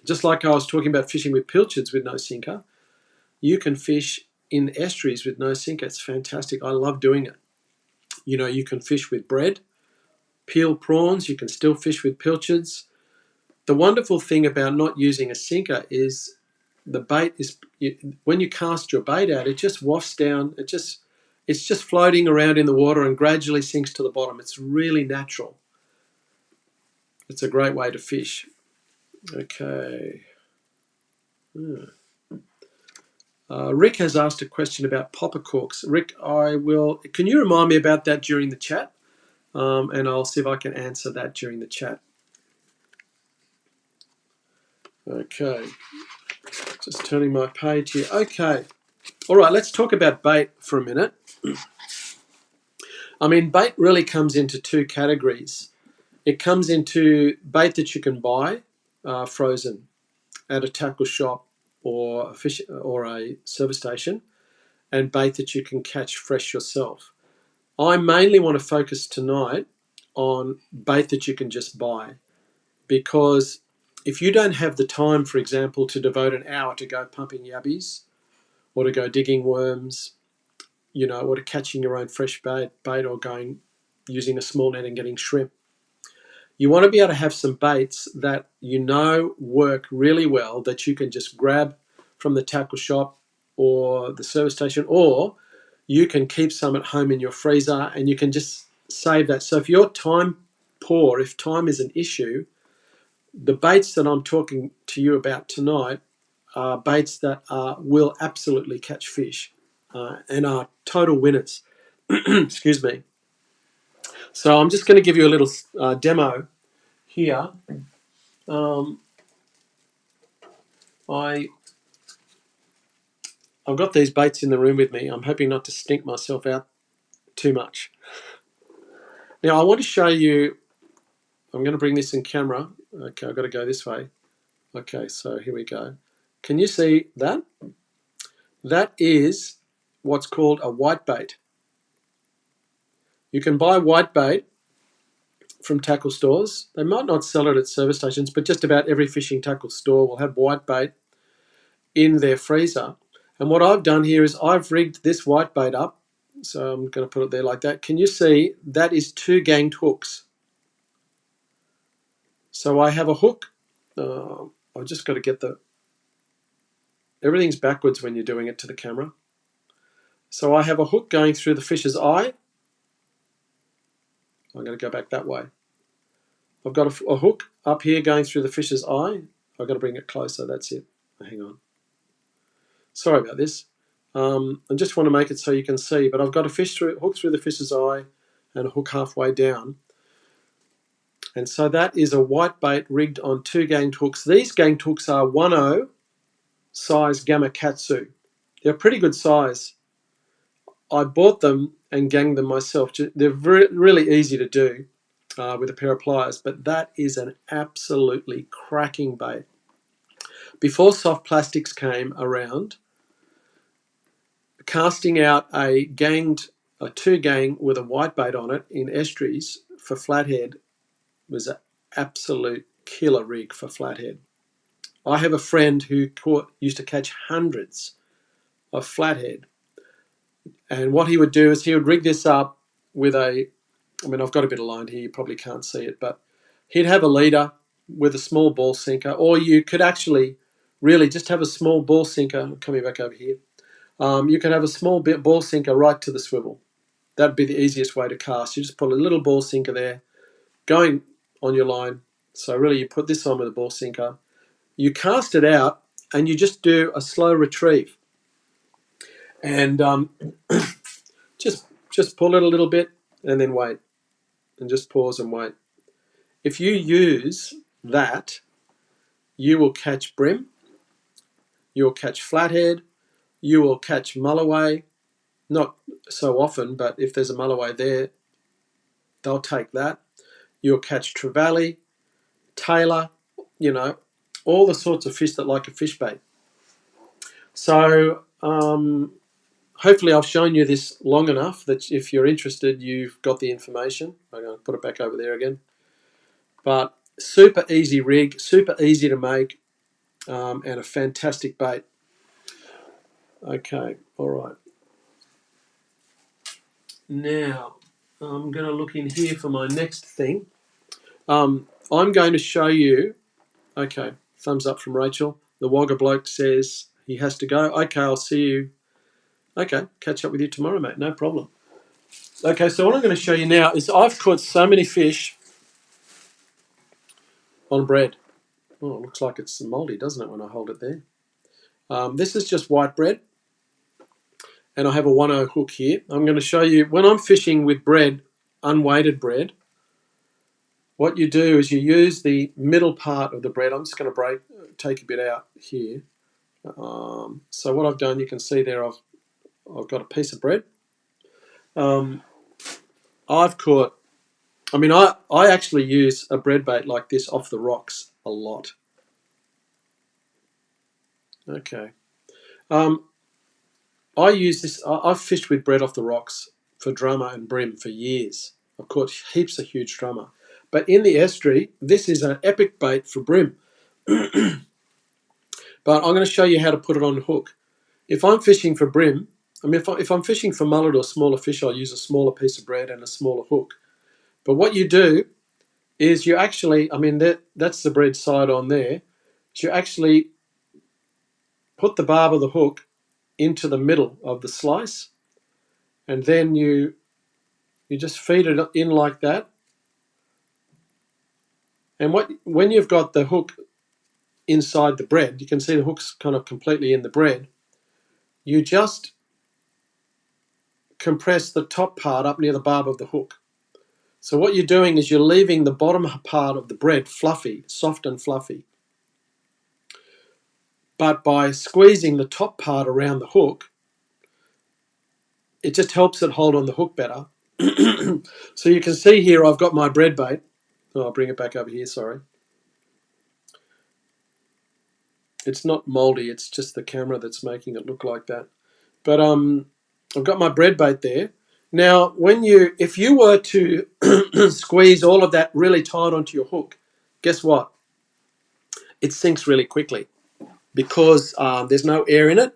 Just like I was talking about fishing with pilchards with no sinker, you can fish in estuaries with no sinker. It's fantastic. I love doing it. You can fish with bread, peeled prawns. You can still fish with pilchards. The wonderful thing about not using a sinker is the bait is, when you cast your bait out, it just wafts down. It's just floating around in the water and gradually sinks to the bottom. It's really natural. It's a great way to fish. Okay. Rick has asked a question about popper corks. Rick, can you remind me about that during the chat? And I'll see if I can answer that during the chat. Okay. Just turning my page here. Okay. All right, let's talk about bait for a minute. I mean, bait really comes into two categories. It comes into bait that you can buy frozen at a tackle shop or a service station, and bait that you can catch fresh yourself. I mainly want to focus tonight on bait that you can just buy, because if you don't have the time, for example, to devote an hour to go pumping yabbies or to go digging worms, or to catching your own fresh bait or going using a small net and getting shrimp, you want to be able to have some baits that work really well, that you can just grab from the tackle shop or the service station, or you can keep some at home in your freezer and you can just save that. So if you're time poor, if time is an issue, the baits that I'm talking to you about tonight are baits that will absolutely catch fish and are total winners. Excuse me. So I'm just going to give you a little demo here. I've got these baits in the room with me. I'm hoping not to stink myself out too much. Now I want to show you, I'm going to bring this in camera. Okay, I've got to go this way. Okay, so here we go. Can you see that? That is what's called a white bait. You can buy white bait from tackle stores. They might not sell it at service stations, but just about every fishing tackle store will have whitebait in their freezer. And what I've done here is I've rigged this whitebait up. So I'm going to put it there like that. Can you see that is 2 ganged hooks? So I have a hook. I've just got to get everything's backwards when you're doing it to the camera. So I have a hook going through the fish's eye. I'm going to go back that way. I've got a hook up here going through the fish's eye. I've got to bring it closer. That's it. Hang on. Sorry about this. I just want to make it so you can see, but I've got a hook through the fish's eye and a hook halfway down. And so that is a whitebait rigged on 2 ganged hooks. These ganged hooks are 1/0 size Gamakatsu. They're pretty good size. I bought them and ganged them myself. They're really easy to do with a pair of pliers, but that is an absolutely cracking bait. Before soft plastics came around, casting out a 2 gang with a whitebait on it in estuaries for flathead was an absolute killer rig for flathead. I have a friend who used to catch hundreds of flathead, and what he would do is he would rig this up with I've got a bit of line here, you probably can't see it, but he'd have a leader with a small ball sinker, or you could actually really just have a small ball sinker, coming back over here, you could have a small ball sinker right to the swivel. That'd be the easiest way to cast. You just put a little ball sinker there, going on your line. So really you put this on with a ball sinker, you cast it out, and you just do a slow retrieve. And just pull it a little bit and then wait. And just pause and wait. If you use that, you will catch brim, you'll catch flathead, you will catch mulloway. Not so often, but if there's a mulloway there, they'll take that. You'll catch trevally, tailor, all the sorts of fish that like a fish bait. So hopefully I've shown you this long enough that if you're interested, you've got the information. I'm going to put it back over there again. But super easy rig, super easy to make, and a fantastic bait. Okay, all right. Now, I'm going to look in here for my next thing. I'm going to show you, okay, thumbs up from Rachel. The Wagga bloke says he has to go. Okay, I'll see you. Okay, catch up with you tomorrow, mate. No problem. Okay, so what I'm going to show you now is I've caught so many fish on bread. Oh, it looks like it's mouldy, doesn't it, when I hold it there? This is just white bread, and I have a 1/0 hook here. I'm going to show you, when I'm fishing with bread, unweighted bread, what you do is you use the middle part of the bread. I'm just going to take a bit out here. So what I've done, you can see there, I've got a piece of bread. I've caught, I actually use a bread bait like this off the rocks a lot. Okay. I use this, I've fished with bread off the rocks for drummer and brim for years. I've caught heaps of huge drummer. But in the estuary, this is an epic bait for brim. But I'm going to show you how to put it on the hook. If I'm fishing for brim, if I'm fishing for mullet or smaller fish, I'll use a smaller piece of bread and a smaller hook. But what you do is you actually, that's the bread side on there. So you actually put the barb of the hook into the middle of the slice, and then you just feed it in like that. And when you've got the hook inside the bread, you can see the hook's kind of completely in the bread, you just compress the top part up near the barb of the hook. So what you're doing is you're leaving the bottom part of the bread fluffy, soft and fluffy. But by squeezing the top part around the hook, it just helps it hold on the hook better. So you can see here I've got my bread bait. Oh, I'll bring it back over here, sorry. It's not mouldy, it's just the camera that's making it look like that. But I've got my bread bait there, Now, if you were to squeeze all of that really tight onto your hook, guess what? It sinks really quickly because there's no air in it,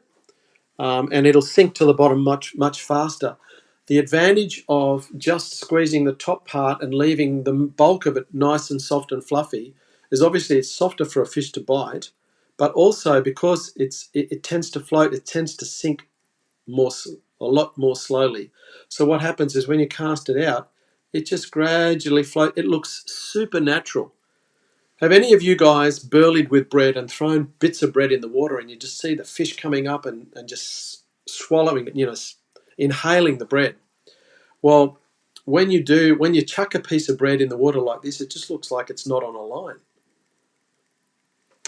and it'll sink to the bottom much faster. The advantage of just squeezing the top part and leaving the bulk of it nice and soft and fluffy is obviously it's softer for a fish to bite, but also because it tends to float, it tends to sink a lot more slowly. So what happens is when you cast it out, it just gradually floats. It looks supernatural. Have any of you guys burleyed with bread and thrown bits of bread in the water and you just see the fish coming up and just swallowing it, inhaling the bread? Well, when you chuck a piece of bread in the water like this, it just looks like it's not on a line.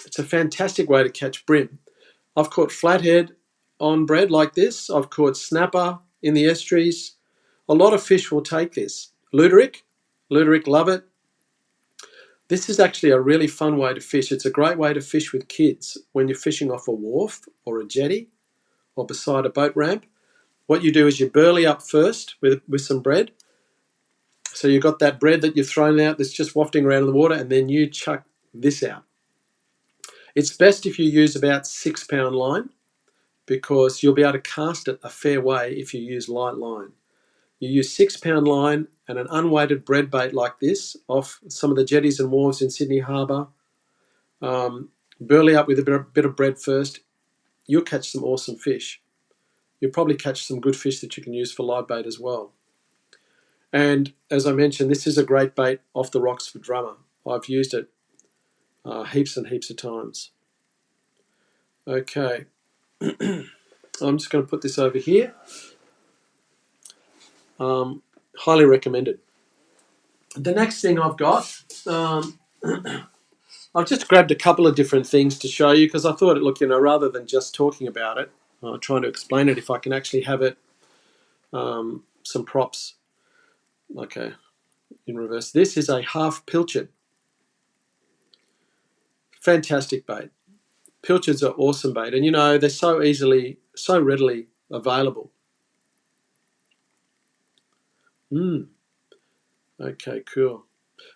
It's a fantastic way to catch brim. I've caught flathead on bread like this. I've caught snapper in the estuaries. A lot of fish will take this. Luderick love it. This is actually a really fun way to fish. It's a great way to fish with kids when you're fishing off a wharf or a jetty or beside a boat ramp. What you do is you burley up first with some bread. So you've got that bread that you've thrown out that's just wafting around in the water, and then you chuck this out. It's best if you use about 6 pound line because you'll be able to cast it a fair way if you use light line. You use 6 pound line and an unweighted bread bait like this off some of the jetties and wharves in Sydney Harbour. Burley up with a bit of bread first. You'll catch some awesome fish. You'll probably catch some good fish that you can use for live bait as well. And as I mentioned, this is a great bait off the rocks for drummer. I've used it heaps and heaps of times. Okay, I'm just going to put this over here. Highly recommended. The next thing I've got, I've just grabbed a couple of different things to show you because I thought, look, rather than just talking about it, trying to explain it, if I can actually have it, some props. Okay, in reverse. This is a half pilchard. Fantastic bait. Pilchards are awesome bait, and they're so readily available. Okay, cool.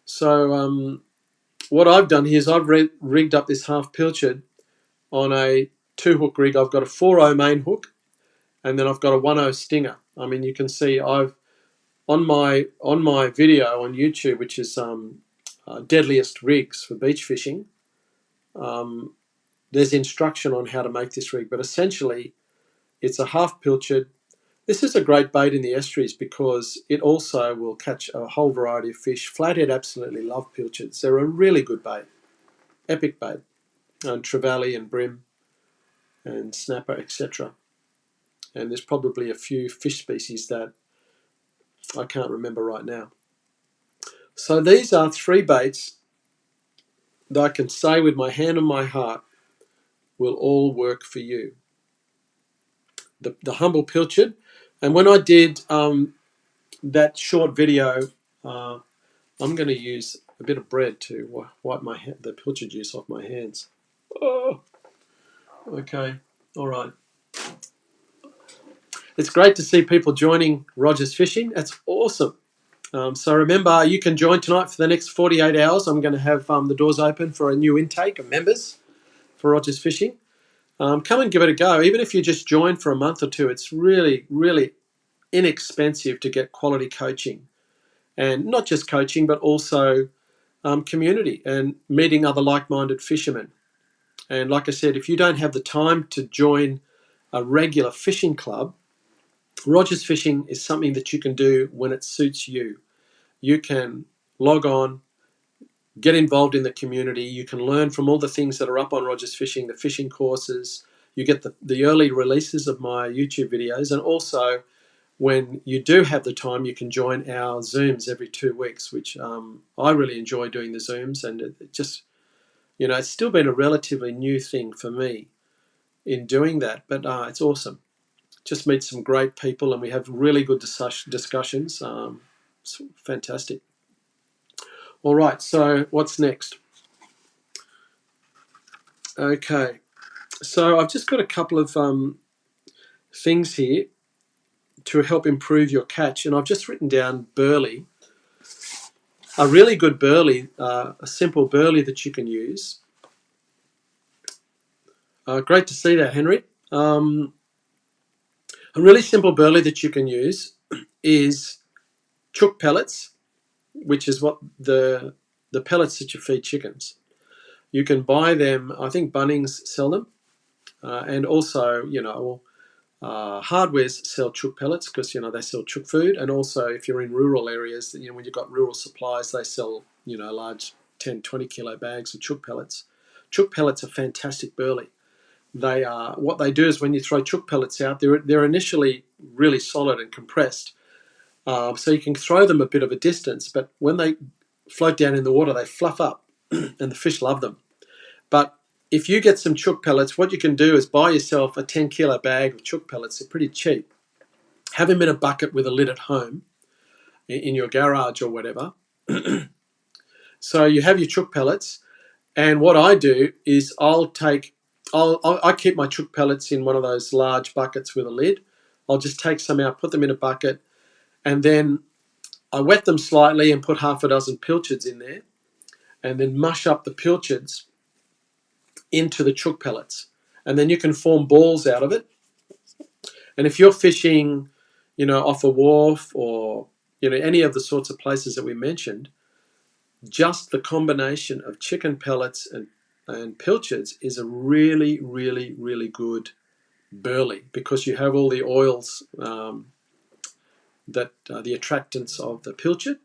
So what I've done here is I've rigged up this half pilchard on a 2-hook rig. I've got a 4.0 main hook, and then I've got a 1.0 stinger. I mean, you can see I've on my video on YouTube, which is deadliest rigs for beach fishing. There's instruction on how to make this rig, but essentially it's a half pilchard. This is a great bait in the estuaries because it also will catch a whole variety of fish. Flathead absolutely love pilchards. They're a really good bait, epic bait, and trevally and brim and snapper, etc. And there's probably a few fish species that I can't remember right now. So these are 3 baits that I can say with my hand on my heart will all work for you. The humble pilchard, and when I did that short video, I'm going to use a bit of bread to wipe the pilchard juice off my hands. Oh, okay, all right. It's great to see people joining Rogers Fishing. That's awesome. So remember, you can join tonight for the next 48 hours. I'm going to have the doors open for a new intake of members for Rogers Fishing. Come and give it a go. Even if you just join for a month or two, it's really, really inexpensive to get quality coaching. And not just coaching, but also community and meeting other like-minded fishermen. And like I said, if you don't have the time to join a regular fishing club, Rogers Fishing is something that you can do when it suits you. You can log on, get involved in the community. You can learn from all the things that are up on Rogers Fishing, the fishing courses. You get the early releases of my YouTube videos. And also, when you do have the time, you can join our Zooms every 2 weeks, which I really enjoy doing the Zooms. And it just, it's still been a relatively new thing for me in doing that. But it's awesome. Just meet some great people and we have really good discussions. It's fantastic. All right, so what's next? Okay, so I've just got a couple of things here to help improve your catch. And I've just written down burley. A really good burley, a simple burley that you can use. Great to see that, Henry. A really simple burley that you can use is chook pellets, which is what the pellets that you feed chickens. You can buy them. I think Bunnings sell them, and also hardwares sell chook pellets because they sell chook food. And also if you're in rural areas, when you've got rural supplies, they sell large 10-20 kilo bags of chook pellets. Chook pellets are fantastic burley. They are, what they do is when you throw chook pellets out, they're initially really solid and compressed, so you can throw them a bit of a distance, but when they float down in the water, they fluff up, and the fish love them. But if you get some chook pellets, what you can do is buy yourself a 10 kilo bag of chook pellets. They're pretty cheap. Have them in a bucket with a lid at home, in your garage or whatever. So you have your chook pellets, and what I do is I keep my chook pellets in one of those large buckets with a lid. I'll just take some out, put them in a bucket, and then I wet them slightly and put half a dozen pilchards in there, and then mush up the pilchards into the chook pellets. And then you can form balls out of it. And if you're fishing, off a wharf or, any of the sorts of places that we mentioned, just the combination of chicken pellets and pilchards is a really, really, really good burley, because you have all the oils, the attractants of the pilchard,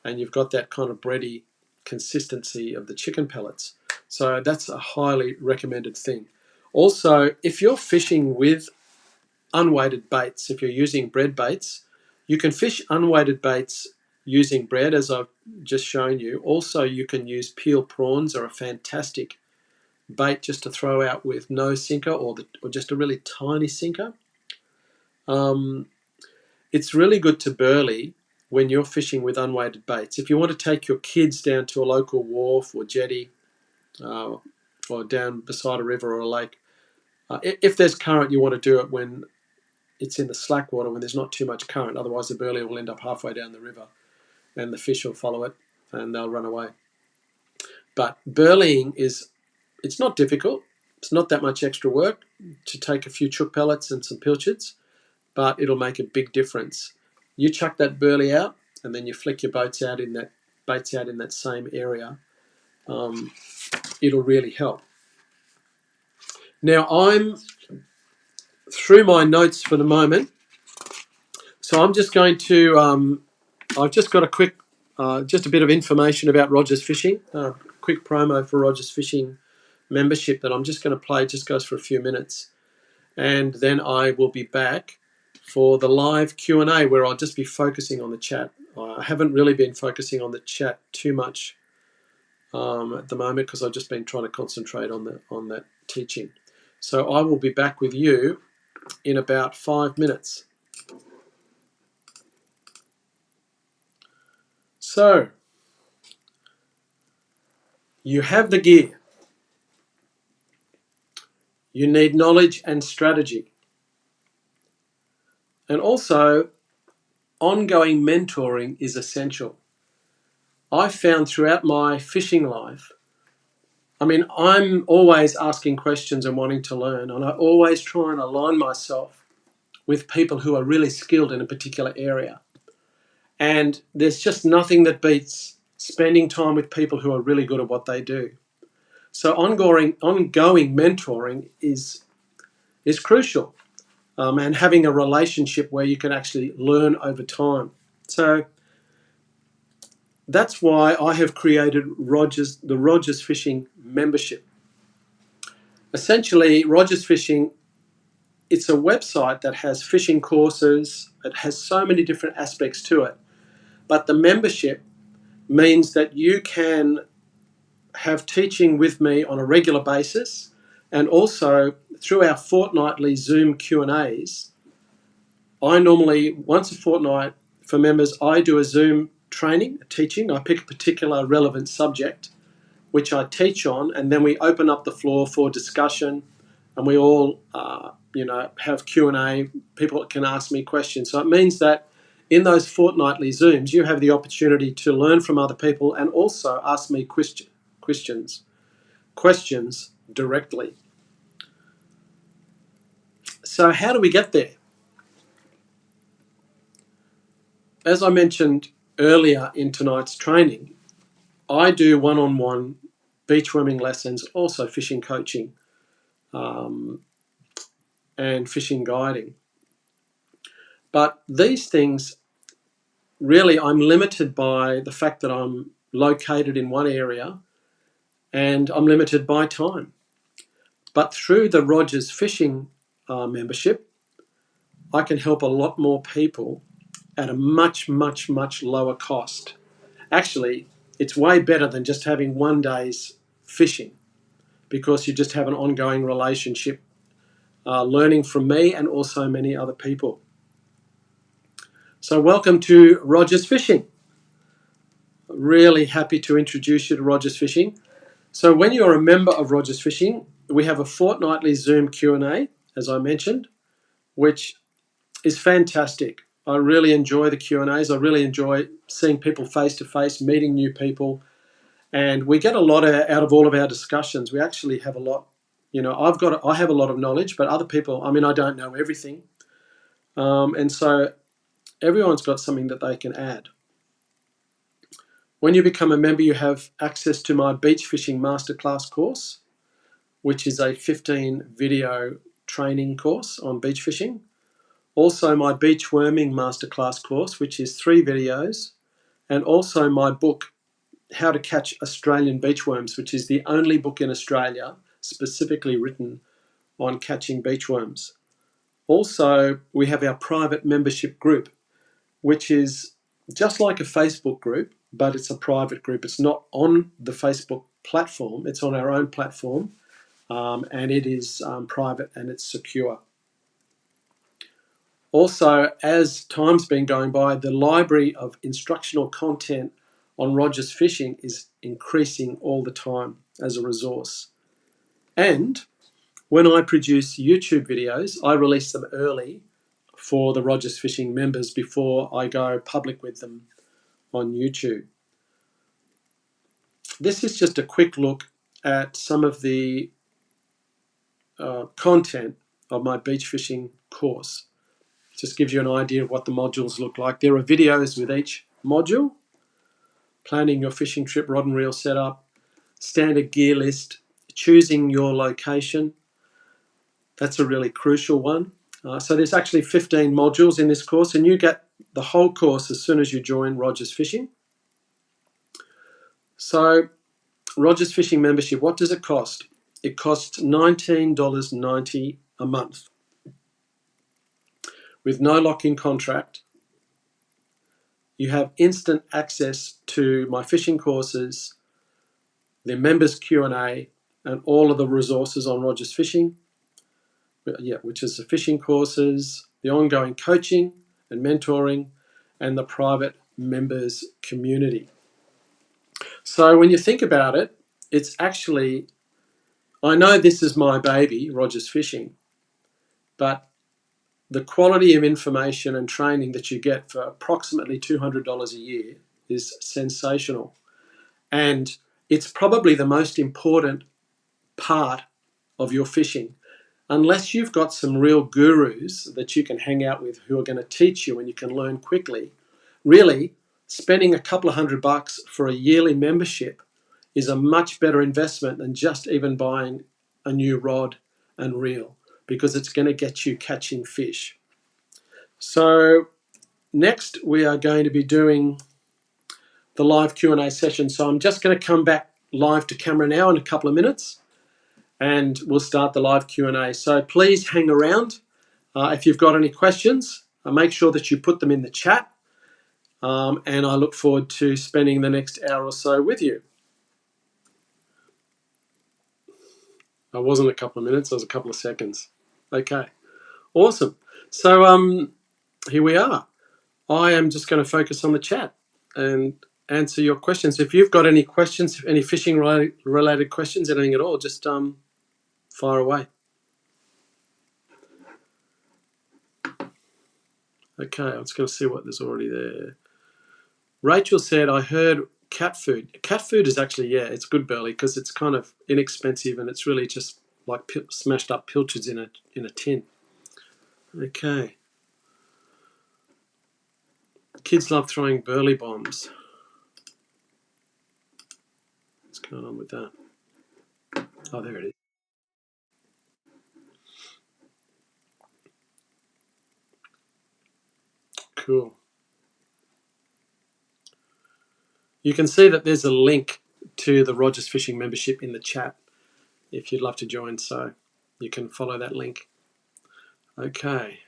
and you've got that kind of bready consistency of the chicken pellets. So that's a highly recommended thing. Also, if you're fishing with unweighted baits, if you're using bread baits, you can fish unweighted baits using bread, as I've just shown you. Also, you can use peel prawns, are a fantastic bait just to throw out with no sinker or just a really tiny sinker. It's really good to burley when you're fishing with unweighted baits. If you want to take your kids down to a local wharf or jetty, or down beside a river or a lake, if there's current, you want to do it when it's in the slack water, when there's not too much current. Otherwise, the burley will end up halfway down the river, and the fish will follow it, and they'll run away. But burleying it's not difficult. It's not that much extra work to take a few chook pellets and some pilchards, but it'll make a big difference. You chuck that burley out, and then you flick your baits out in that same area. It'll really help. Now, I'm through my notes for the moment, so I'm just going to. I've just got a quick, just a bit of information about Rogers Fishing. Quick promo for Rogers Fishing membership that I'm just going to play. Just goes for a few minutes, and then I will be back for the live Q&A, where I'll just be focusing on the chat. I haven't really been focusing on the chat too much at the moment, because I've just been trying to concentrate on that teaching. So I will be back with you in about 5 minutes. So you have the gear. You need knowledge and strategy. And also, ongoing mentoring is essential. I've found throughout my fishing life, I'm always asking questions and wanting to learn, and I always try and align myself with people who are really skilled in a particular area. And there's just nothing that beats spending time with people who are really good at what they do. So ongoing mentoring is crucial, and having a relationship where you can actually learn over time. So that's why I have created the Rogers Fishing membership. Essentially, Rogers Fishing, it's a website that has fishing courses. It has so many different aspects to it. But the membership means that you can have teaching with me on a regular basis, and also through our fortnightly Zoom Q&As. I normally, once a fortnight for members, I do a Zoom training, a teaching. I pick a particular relevant subject, which I teach on, and then we open up the floor for discussion, and we all have Q&A. People can ask me questions. So it means that in those fortnightly Zooms, you have the opportunity to learn from other people and also ask me questions directly. So how do we get there? As I mentioned earlier in tonight's training, I do one-on-one beachworming lessons, also fishing coaching and fishing guiding. But these things, really, I'm limited by the fact that I'm located in one area and I'm limited by time. But through the Rogers Fishing membership, I can help a lot more people at a much, much, much lower cost. Actually, it's way better than just having one day's fishing, because you just have an ongoing relationship, learning from me and also many other people. So welcome to Rogers Fishing. Really happy to introduce you to Rogers Fishing. So when you're a member of Rogers Fishing, we have a fortnightly Zoom Q&A, as I mentioned, which is fantastic. I really enjoy the Q&As. I really enjoy seeing people face to face, meeting new people, and we get a lot out of all of our discussions. We actually have a lot. I have a lot of knowledge, but other people, I don't know everything, and so everyone's got something that they can add. When you become a member, you have access to my beach fishing masterclass course, which is a 15-video training course on beach fishing. Also my beach worming masterclass course, which is 3 videos, and also my book, How to Catch Australian Beachworms, which is the only book in Australia specifically written on catching beachworms. Also, we have our private membership group, which is just like a Facebook group, but it's a private group. It's not on the Facebook platform. It's on our own platform, and it is private and it's secure. Also, as time's been going by, the library of instructional content on Rogers Fishing is increasing all the time as a resource. And when I produce YouTube videos, I release them early for the Rogers Fishing members before I go public with them on YouTube. This is just a quick look at some of the content of my beach fishing course. Just gives you an idea of what the modules look like. There are videos with each module: planning your fishing trip, rod and reel setup, standard gear list, choosing your location. That's a really crucial one. So there's actually 15 modules in this course, and you get the whole course as soon as you join Rogers Fishing. So Rogers Fishing membership, what does it cost? It costs $19.90 a month with no lock-in contract. You have instant access to my fishing courses, the members Q&A, and all of the resources on Rogers Fishing, which is the fishing courses, the ongoing coaching and mentoring, and the private members community. So when you think about it, it's actually, I know this is my baby, Rogers Fishing, but the quality of information and training that you get for approximately $200 a year is sensational. And it's probably the most important part of your fishing. Unless you've got some real gurus that you can hang out with who are going to teach you and you can learn quickly, really spending a couple of $100 for a yearly membership is a much better investment than just even buying a new rod and reel, because it's going to get you catching fish. So next we are going to be doing the live Q&A session. So I'm just going to come back live to camera now in a couple of minutes, and we'll start the live Q&A. So please hang around. If you've got any questions, make sure that you put them in the chat, and I look forward to spending the next hour or so with you. I wasn't a couple of minutes, it was a couple of seconds. Okay, awesome. So here we are. I am just going to focus on the chat and answer your questions. If you've got any questions, any fishing related questions, anything at all, just fire away. Okay, I'm just going to see what there's already there. Rachel said, I heard cat food. Cat food is actually, yeah, it's good, Burley, because it's kind of inexpensive and it's really just like smashed up pilchards in a tin. Okay. Kids love throwing burley bombs. What's going on with that? Oh, there it is. Cool. You can see that there's a link to the Rogers Fishing membership in the chat if you'd love to join, so you can follow that link. Okay.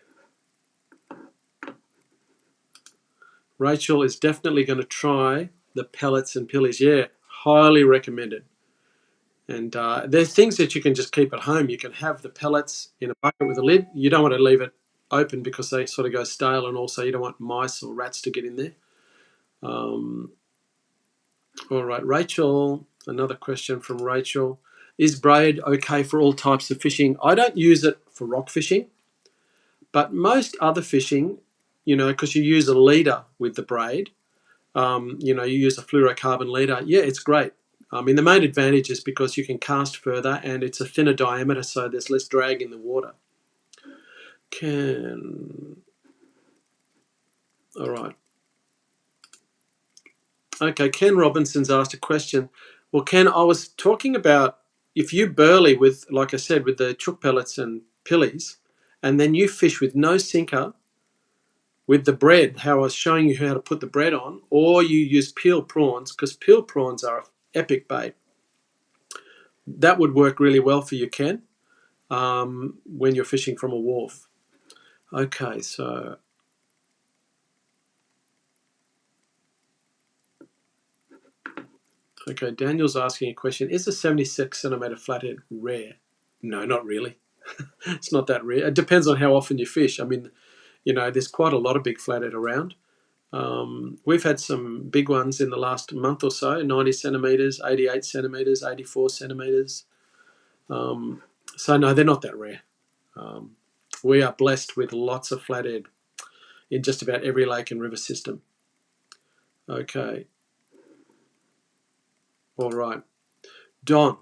Rachel is definitely going to try the pellets and pillies. Yeah, highly recommended. And there's things that you can just keep at home. You can have the pellets in a bucket with a lid. You don't want to leave it open because they sort of go stale, and also you don't want mice or rats to get in there. All right, Rachel, another question from Rachel. Is braid okay for all types of fishing? I don't use it for rock fishing, but most other fishing, because you use a leader with the braid, you use a fluorocarbon leader. Yeah, it's great. I mean, the main advantage is because you can cast further and it's a thinner diameter, so there's less drag in the water. All right. Okay, Ken Robinson's asked a question. Well, Ken, I was talking about if you burley with, like I said, with the chook pellets and pillies, and then you fish with no sinker with the bread, how I was showing you how to put the bread on, or you use peeled prawns, because peeled prawns are an epic bait. That would work really well for you, Ken, when you're fishing from a wharf. Okay, so Daniel's asking a question. Is a 76 centimetre flathead rare? No, not really. It's not that rare. It depends on how often you fish. I mean, there's quite a lot of big flathead around. We've had some big ones in the last month or so, 90 centimetres, 88 centimetres, 84 centimetres. So no, they're not that rare. We are blessed with lots of flathead in just about every lake and river system. Okay. All right. Don.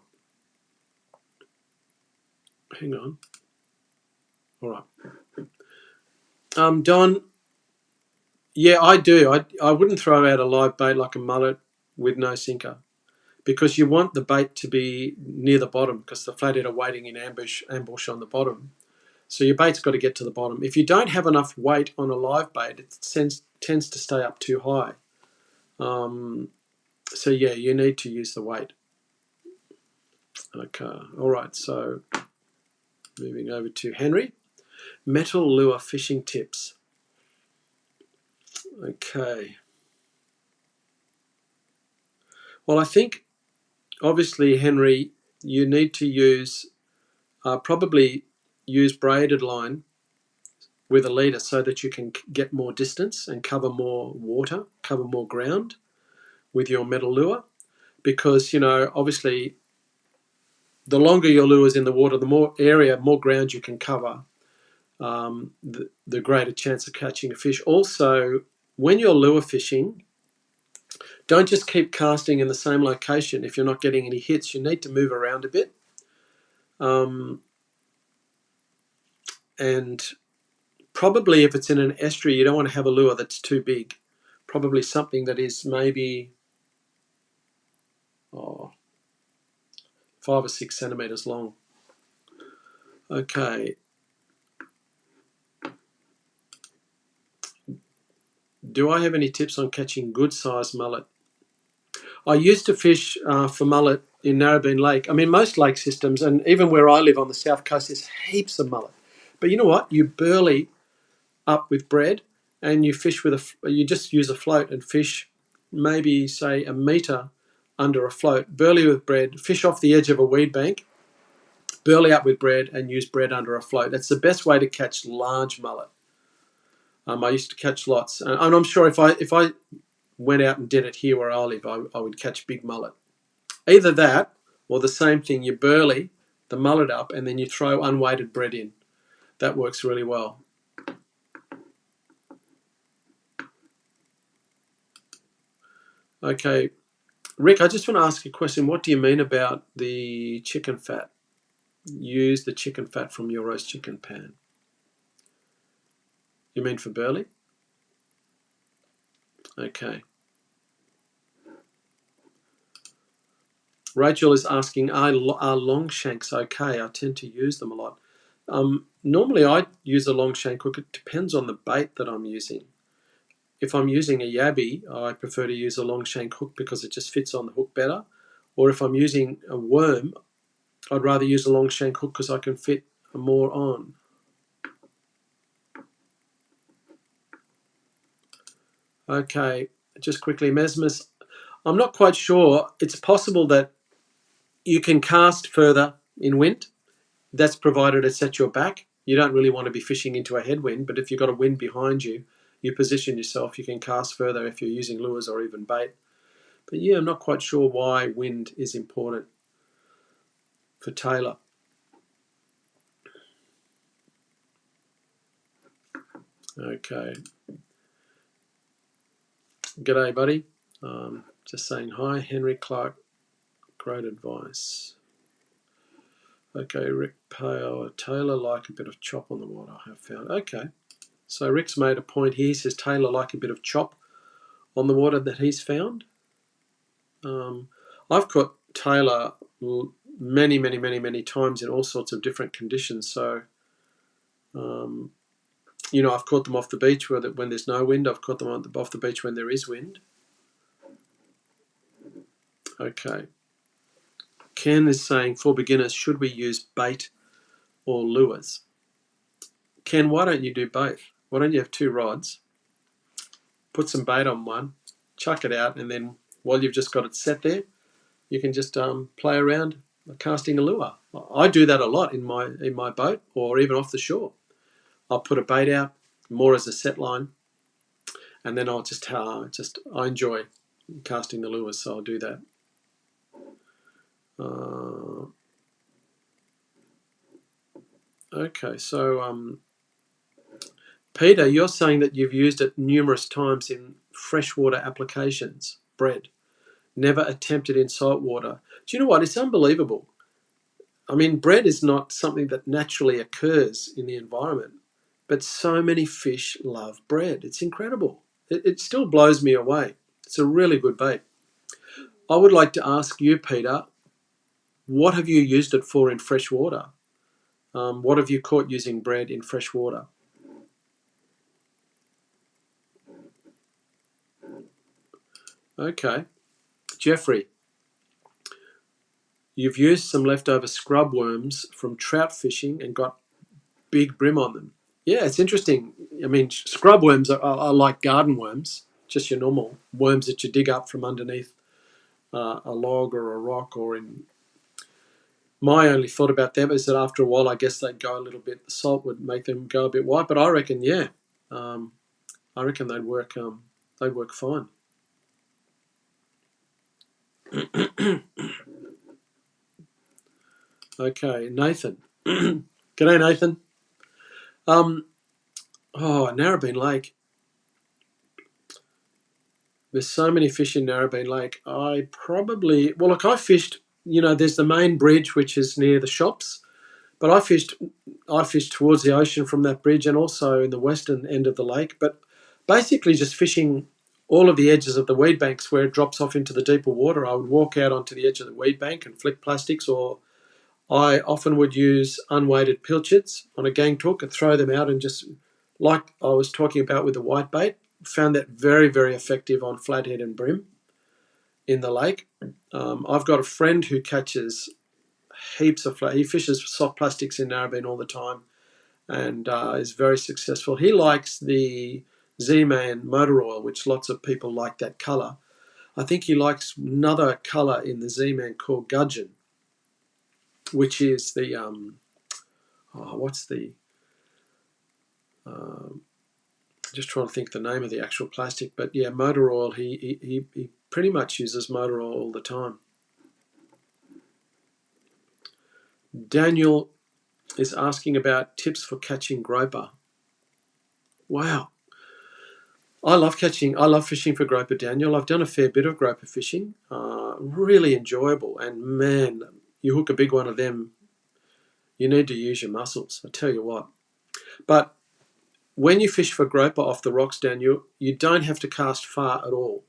Hang on. All right. Don, yeah, I do. I wouldn't throw out a live bait like a mullet with no sinker because you want the bait to be near the bottom because the flathead are waiting in ambush on the bottom. So your bait's got to get to the bottom. If you don't have enough weight on a live bait, it tends to stay up too high. So yeah, you need to use the weight. Okay, all right, so moving over to Henry. Metal lure fishing tips. Okay. Well, I think, obviously, Henry, you need to use, probably use braided line with a leader so that you can get more distance and cover more water, cover more ground with your metal lure. Because, obviously, the longer your lure is in the water, the more area, more ground you can cover, the greater chance of catching a fish. Also, when you're lure fishing, don't just keep casting in the same location if you're not getting any hits. You need to move around a bit. And probably if it's in an estuary, you don't want to have a lure that's too big. Probably something that is maybe 5 or 6 centimetres long. Okay. Do I have any tips on catching good sized mullet? I used to fish for mullet in Narrabeen Lake. I mean, most lake systems, and even where I live on the south coast, there's heaps of mullet. But you know what? You burley up with bread, and you fish with you just use a float and fish maybe, say, a metre under a float. Burley with bread, fish off the edge of a weed bank, burley up with bread, and use bread under a float. That's the best way to catch large mullet. I used to catch lots, and I'm sure if I went out and did it here where I live, I would catch big mullet. Either that or the same thing, you burley the mullet up and then you throw unweighted bread in. That works really well. Okay, Rick, I just want to ask you a question. What do you mean about the chicken fat? Use the chicken fat from your roast chicken pan. You mean for burley? Okay. Rachel is asking, are long shanks okay? I tend to use them a lot. Normally I use a long shank hook. It depends on the bait that I'm using. If I'm using a yabby, I prefer to use a long shank hook because it just fits on the hook better. Or if I'm using a worm, I'd rather use a long shank hook because I can fit more on. Okay, just quickly, Mesmus. I'm not quite sure. It's possible that you can cast further in wind. That's provided it's at your back. You don't really want to be fishing into a headwind, but if you've got a wind behind you, you position yourself, you can cast further if you're using lures or even bait. But yeah, I'm not quite sure why wind is important for tailor. Okay. G'day, buddy. Just saying hi, Henry Clark. Great advice. Okay, Rick Pale. Tailor like a bit of chop on the water, I have found. Okay. So Rick's made a point here. He says Taylor like a bit of chop on the water that he's found. I've caught Taylor many times in all sorts of different conditions. So, I've caught them off the beach when there's no wind. I've caught them off the beach when there is wind. Okay. Ken is saying, for beginners, should we use bait or lures? Ken, why don't you do both? Why don't you have two rods, put some bait on one, chuck it out, and then while you've just got it set there, you can just play around casting a lure. I do that a lot in my boat or even off the shore. I'll put a bait out more as a set line, and then I'll I enjoy casting the lures, so I'll do that. Okay, so Peter, you're saying that you've used it numerous times in freshwater applications, bread. Never attempted in saltwater. Do you know what? It's unbelievable. I mean, bread is not something that naturally occurs in the environment, but so many fish love bread. It's incredible. It still blows me away. It's a really good bait. I would like to ask you, Peter, what have you used it for in fresh water? What have you caught using bread in fresh water? Okay. Jeffrey, you've used some leftover scrub worms from trout fishing and got big brim on them. Yeah, it's interesting. I mean, scrub worms are like garden worms, just your normal worms that you dig up from underneath a log or a rock. My only thought about them is that after a while, I guess they'd go a little bit. The salt would make them go a bit white. But I reckon, yeah, I reckon they'd work. They'd work fine. Okay, Nathan. G'day, Nathan. Narrabeen Lake. There's so many fish in Narrabeen Lake. I fished. There's the main bridge which is near the shops, but I fished towards the ocean from that bridge and also in the western end of the lake. But basically, just fishing all of the edges of the weed banks where it drops off into the deeper water. I would walk out onto the edge of the weed bank and flick plastics, or I often would use unweighted pilchards on a gang hook and throw them out and just, like I was talking about with the white bait, found that very, very effective on flathead and brim in the lake. I've got a friend who catches heaps of he fishes soft plastics in Narrabeen all the time and is very successful. He likes the Z-Man motor oil, which lots of people like that colour. I think he likes another colour in the Z-Man called Gudgeon, which is the just trying to think the name of the actual plastic, but yeah, motor oil. He pretty much uses motor oil all the time. Daniel is asking about tips for catching groper. Wow. I love fishing for grouper, Daniel. I've done a fair bit of grouper fishing. Really enjoyable. And man, you hook a big one of them, you need to use your muscles. I tell you what. But when you fish for grouper off the rocks, Daniel, you don't have to cast far at all.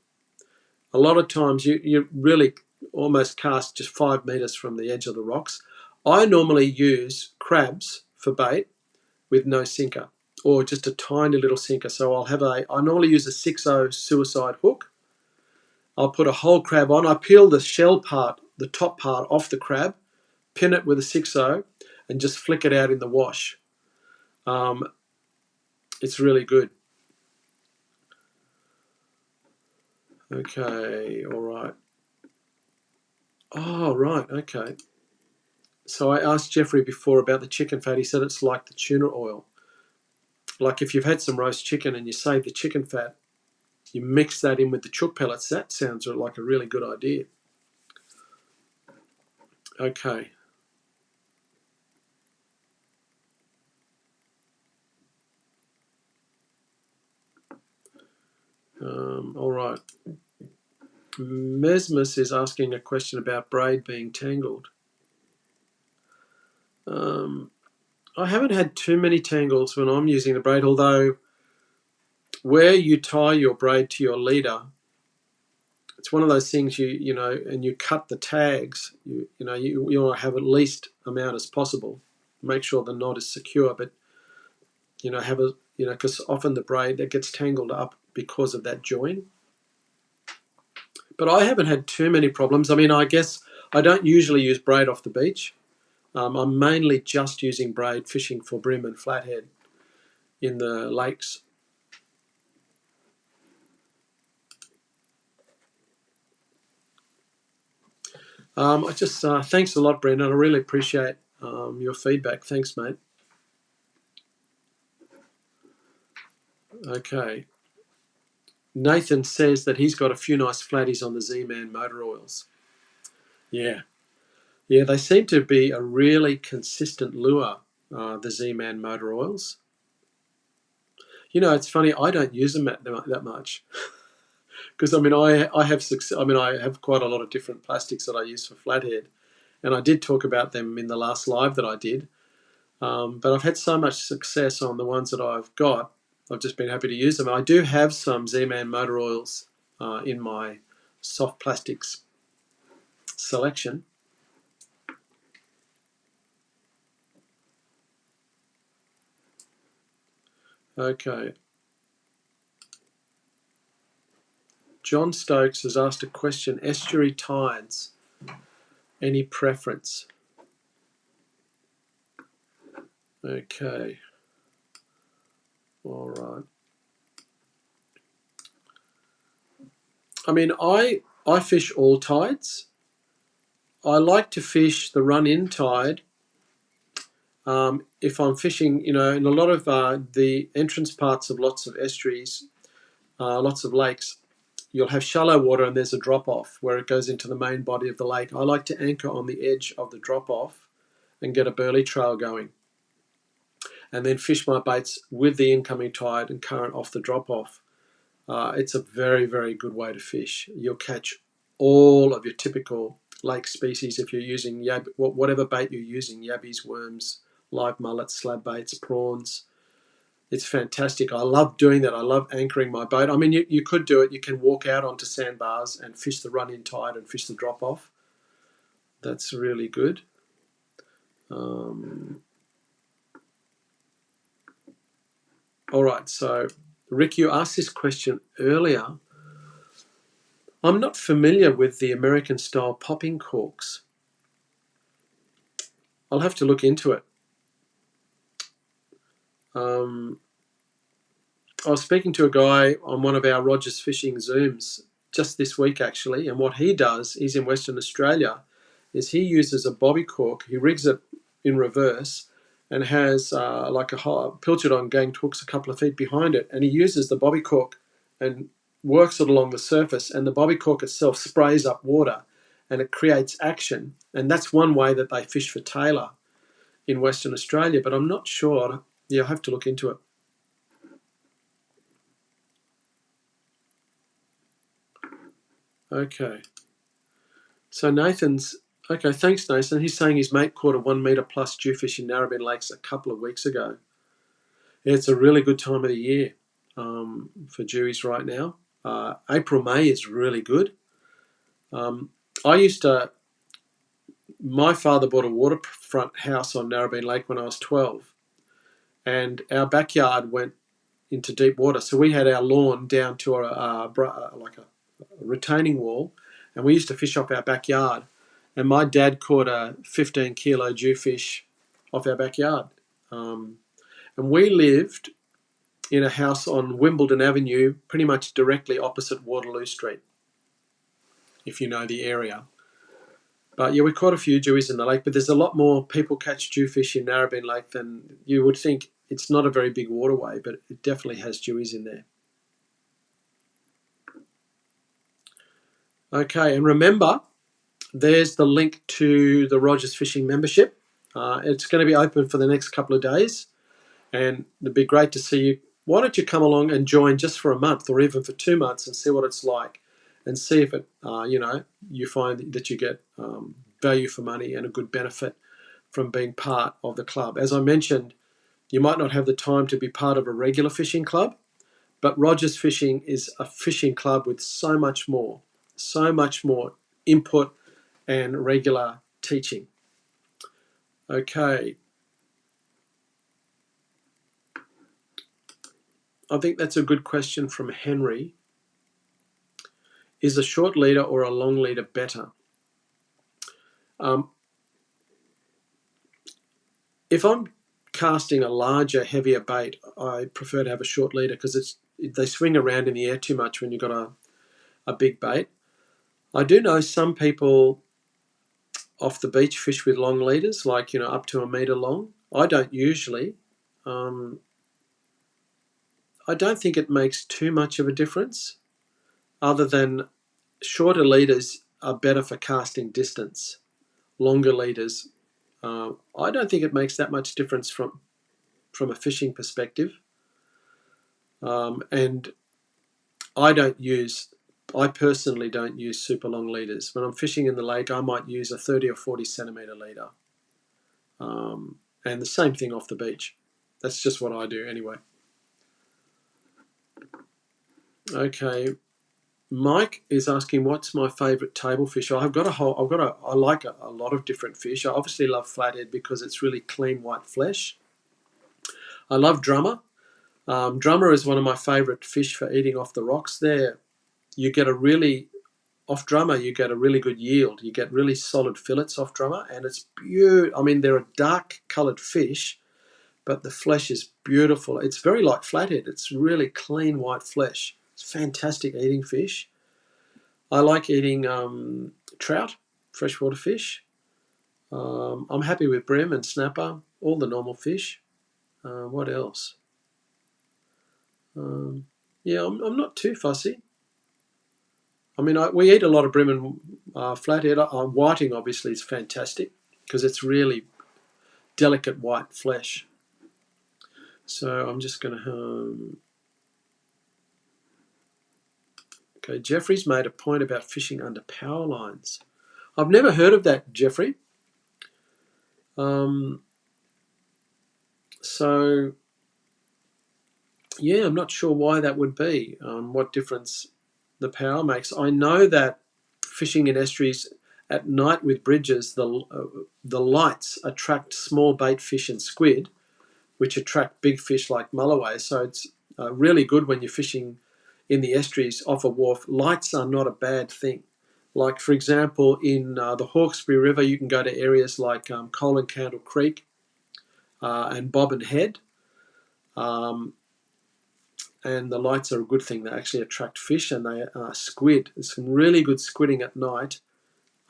A lot of times you really almost cast just 5 meters from the edge of the rocks. I normally use crabs for bait with no sinker, or just a tiny little sinker. So I normally use a 6.0 suicide hook. I'll put a whole crab on. I peel the shell part, the top part off the crab, pin it with a 6.0, and just flick it out in the wash. It's really good. Okay, all right. Oh, right, okay. So I asked Jeffrey before about the chicken fat. He said it's like the tuna oil. Like if you've had some roast chicken and you save the chicken fat, you mix that in with the chook pellets. That sounds like a really good idea. Okay. All right. Mesmus is asking a question about braid being tangled. I haven't had too many tangles when I'm using the braid, although where you tie your braid to your leader, it's one of those things you know, and you cut the tags. You want to have at least amount as possible. Make sure the knot is secure, but because often the braid that gets tangled up because of that join. But I haven't had too many problems. I mean, I guess I don't usually use braid off the beach. I'm mainly just using braid fishing for brim and flathead in the lakes. Thanks a lot, Brendan. I really appreciate your feedback. Thanks, mate. Okay. Nathan says that he's got a few nice flatties on the Z-Man motor oils. Yeah. Yeah, they seem to be a really consistent lure, the Z-Man motor oils. You know, it's funny, I don't use them that much. Because, I have quite a lot of different plastics that I use for flathead. And I did talk about them in the last live that I did. But I've had so much success on the ones that I've got, I've just been happy to use them. I do have some Z-Man motor oils in my soft plastics selection. Okay. John Stokes has asked a question. Estuary tides, any preference? Okay. All right. I mean, I fish all tides. I like to fish the run-in tide. If I'm fishing, in a lot of the entrance parts of lots of estuaries, lots of lakes, you'll have shallow water and there's a drop-off where it goes into the main body of the lake. I like to anchor on the edge of the drop-off and get a burley trail going, and then fish my baits with the incoming tide and current off the drop-off. It's a very, very good way to fish. You'll catch all of your typical lake species if you're using whatever bait you're using, yabbies, worms, live mullets, slab baits, prawns. It's fantastic. I love doing that. I love anchoring my boat. I mean, you could do it. You can walk out onto sandbars and fish the run-in tide and fish the drop-off. That's really good. All right, so Rick, you asked this question earlier. I'm not familiar with the American-style popping corks. I'll have to look into it. I was speaking to a guy on one of our Rogers Fishing Zooms just this week, actually, and what he does, he's in Western Australia, is he uses a bobby cork, he rigs it in reverse and has like a pilchard on ganged hooks a couple of feet behind it, and he uses the bobby cork and works it along the surface, and the bobby cork itself sprays up water and it creates action, and that's one way that they fish for tailor in Western Australia, but I'm not sure. Yeah, I'll have to look into it. Okay. So Nathan's, okay, thanks Nathan. He's saying his mate caught a 1 metre plus jewfish in Narrabeen Lakes a couple of weeks ago. Yeah, it's a really good time of the year for dewies right now. April, May is really good. My father bought a waterfront house on Narrabeen Lake when I was 12, and our backyard went into deep water. So we had our lawn down to like a retaining wall, and we used to fish off our backyard. And my dad caught a 15-kilo jewfish off our backyard. And we lived in a house on Wimbledon Avenue, pretty much directly opposite Waterloo Street, if you know the area. But yeah, we caught a few dewies in the lake, but there's a lot more people catch jewfish in Narrabeen Lake than you would think. It's not a very big waterway, but it definitely has dewies in there. Okay, and remember, there's the link to the Rogers Fishing membership. It's going to be open for the next couple of days, and it'd be great to see you. Why don't you come along and join just for a month or even for 2 months and see what it's like, and see if it, you find that you get value for money and a good benefit from being part of the club. As I mentioned, you might not have the time to be part of a regular fishing club, but Rogers Fishing is a fishing club with so much more input and regular teaching. Okay. I think that's a good question from Henry. Is a short leader or a long leader better? If I'm casting a larger, heavier bait, I prefer to have a short leader because they swing around in the air too much when you've got a big bait. I do know some people off the beach fish with long leaders, like up to 1 metre long. I don't usually. I don't think it makes too much of a difference, other than shorter leaders are better for casting distance. Longer leaders, I don't think it makes that much difference from a fishing perspective. And I personally don't use super long leaders. When I'm fishing in the lake, I might use a 30 or 40 centimetre leader. And the same thing off the beach. That's just what I do anyway. Okay. Mike is asking, what's my favourite table fish? I like a lot of different fish. I obviously love flathead because it's really clean white flesh. I love drummer. Drummer is one of my favourite fish for eating off the rocks. There, off drummer, you get a really good yield. You get really solid fillets off drummer, and it's beautiful. I mean, they're a dark coloured fish, but the flesh is beautiful. It's very like flathead. It's really clean white flesh. It's fantastic eating fish. I like eating trout, freshwater fish. I'm happy with bream and snapper, all the normal fish. What else? Yeah, I'm not too fussy. I mean, we eat a lot of bream and flathead. Whiting obviously is fantastic because it's really delicate white flesh. So I'm just going to... Okay, Jeffrey's made a point about fishing under power lines. I've never heard of that, Jeffrey. So, yeah, I'm not sure why that would be, what difference the power makes. I know that fishing in estuaries at night with bridges, the lights attract small bait fish and squid, which attract big fish like mulloway. So it's really good when you're fishing in the estuaries off a wharf. Lights are not a bad thing. Like, for example, in the Hawkesbury River, you can go to areas like Coal and Candle Creek and Bobbin Head. And the lights are a good thing. They actually attract fish, and they are squid. There's some really good squidding at night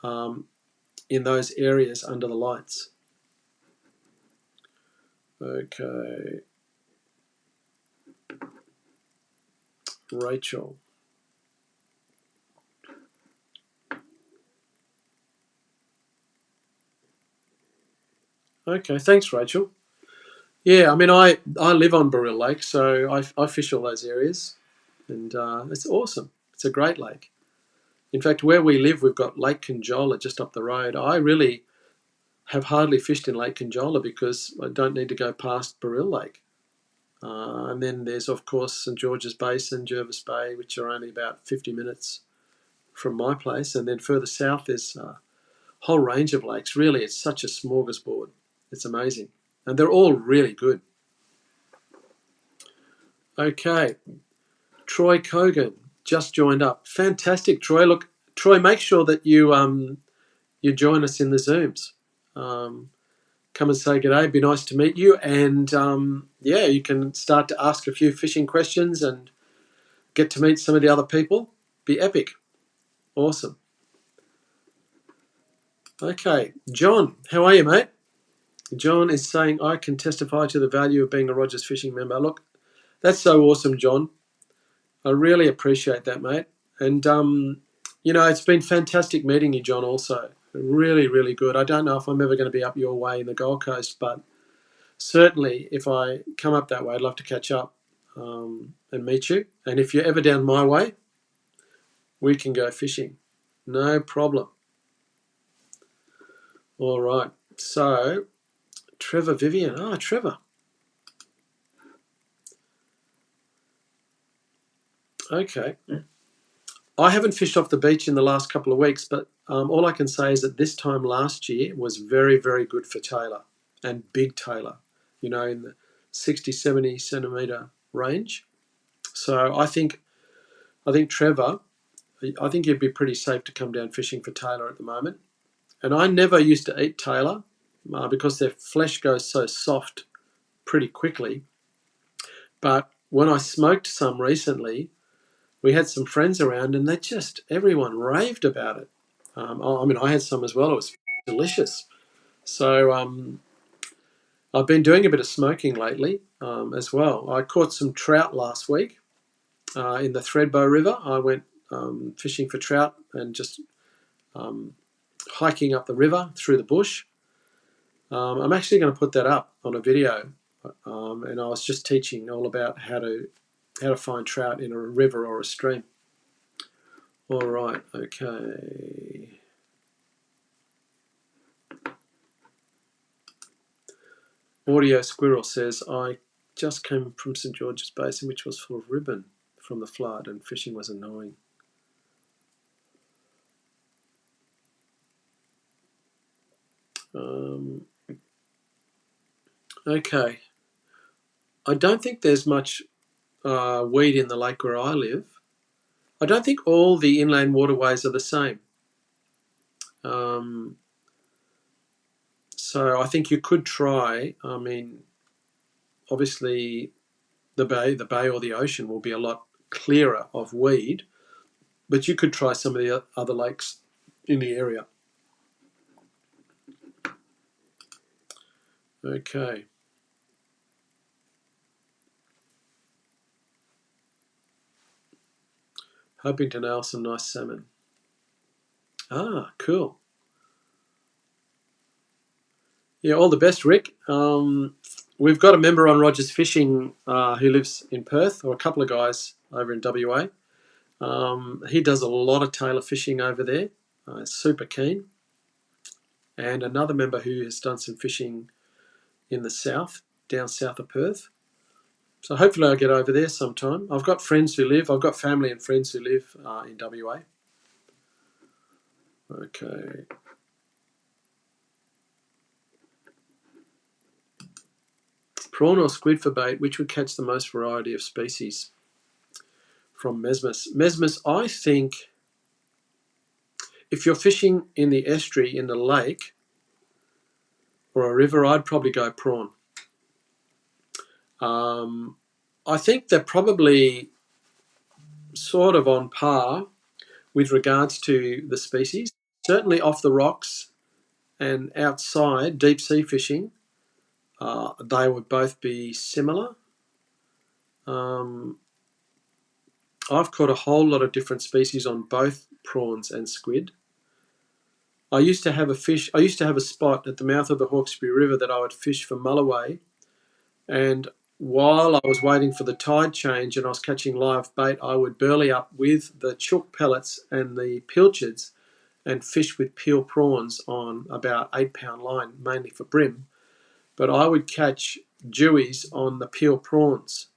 in those areas under the lights. Okay. Rachel. Okay, thanks, Rachel. Yeah, I mean, I live on Baril Lake, so I fish all those areas, and it's awesome. It's a great lake. In fact, where we live, we've got Lake Conjola just up the road. I really have hardly fished in Lake Conjola because I don't need to go past Baril Lake. And then there's, of course, St George's Basin, Jervis Bay, which are only about 50 minutes from my place. And then further south, there's a whole range of lakes. Really, it's such a smorgasbord. It's amazing. And they're all really good. Okay. Troy Kogan just joined up. Fantastic, Troy. Look, Troy, make sure that you join us in the Zooms. Come and say g'day. It'd be nice to meet you. And yeah, you can start to ask a few fishing questions and get to meet some of the other people. Be epic. Awesome. Okay, John, how are you, mate? John is saying, I can testify to the value of being a Rogers Fishing member. Look, that's so awesome, John. I really appreciate that, mate. And, you know, it's been fantastic meeting you, John, also. Really, really good. I don't know if I'm ever going to be up your way in the Gold Coast, but certainly if I come up that way, I'd love to catch up and meet you. And if you're ever down my way, we can go fishing. No problem. All right. So, Trevor Vivian. Ah, Trevor. Okay. I haven't fished off the beach in the last couple of weeks, but all I can say is that this time last year was very, very good for tailor and big tailor, you know, in the 60, 70 centimetre range. So I think Trevor, I think you'd be pretty safe to come down fishing for tailor at the moment. And I never used to eat tailor because their flesh goes so soft pretty quickly. But when I smoked some recently, we had some friends around and everyone raved about it. I mean, I had some as well. It was delicious. So I've been doing a bit of smoking lately as well. I caught some trout last week in the Threadbow River. I went fishing for trout and just hiking up the river through the bush. I'm actually going to put that up on a video. And I was just teaching all about how to find trout in a river or a stream. All right, okay. Audio Squirrel says, I just came from St George's Basin, which was full of ribbon from the flood, and fishing was annoying. Okay. I don't think there's much weed in the lake where I live. I don't think all the inland waterways are the same. So I think you could try. I mean, obviously the bay or the ocean will be a lot clearer of weed, but you could try some of the other lakes in the area. Okay. Hoping to nail some nice salmon. Ah, cool. Yeah, all the best, Rick. We've got a member on Rogers Fishing who lives in Perth, or a couple of guys over in WA. He does a lot of tailor fishing over there. Super keen. And another member who has done some fishing in the south, down south of Perth. So hopefully I'll get over there sometime. I've got family and friends who live in WA. Okay. Prawn or squid for bait, which would catch the most variety of species? From Mesmus. Mesmus, I think if you're fishing in the estuary, in the lake, or a river, I'd probably go prawn. I think they're probably sort of on par with regards to the species. Certainly off the rocks and outside, deep sea fishing, they would both be similar. I've caught a whole lot of different species on both prawns and squid. I used to have a spot at the mouth of the Hawkesbury River that I would fish for mulloway, and while I was waiting for the tide change and I was catching live bait, I would burley up with the chook pellets and the pilchards and fish with peel prawns on about 8 pound line, mainly for brim. But I would catch dewies on the peel prawns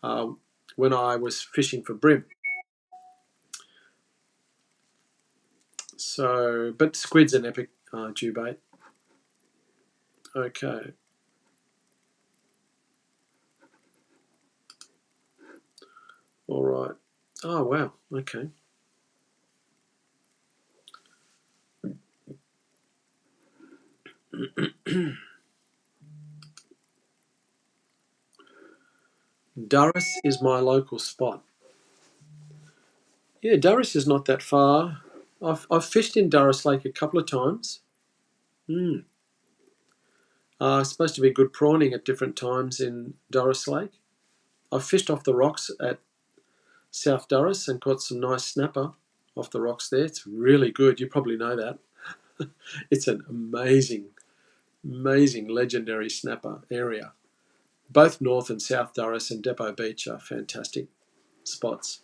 uh, when I was fishing for brim. So, but squid's an epic dew bait. Okay. All right. Oh, wow. Okay. Durras is my local spot. Yeah, Durras is not that far. I've fished in Durras Lake a couple of times. Mm. It's supposed to be good prawning at different times in Durras Lake. I've fished off the rocks at South Durras and caught some nice snapper off the rocks there. It's really good. You probably know that. It's an amazing, amazing, legendary snapper area. Both North and South Durras and Depot Beach are fantastic spots.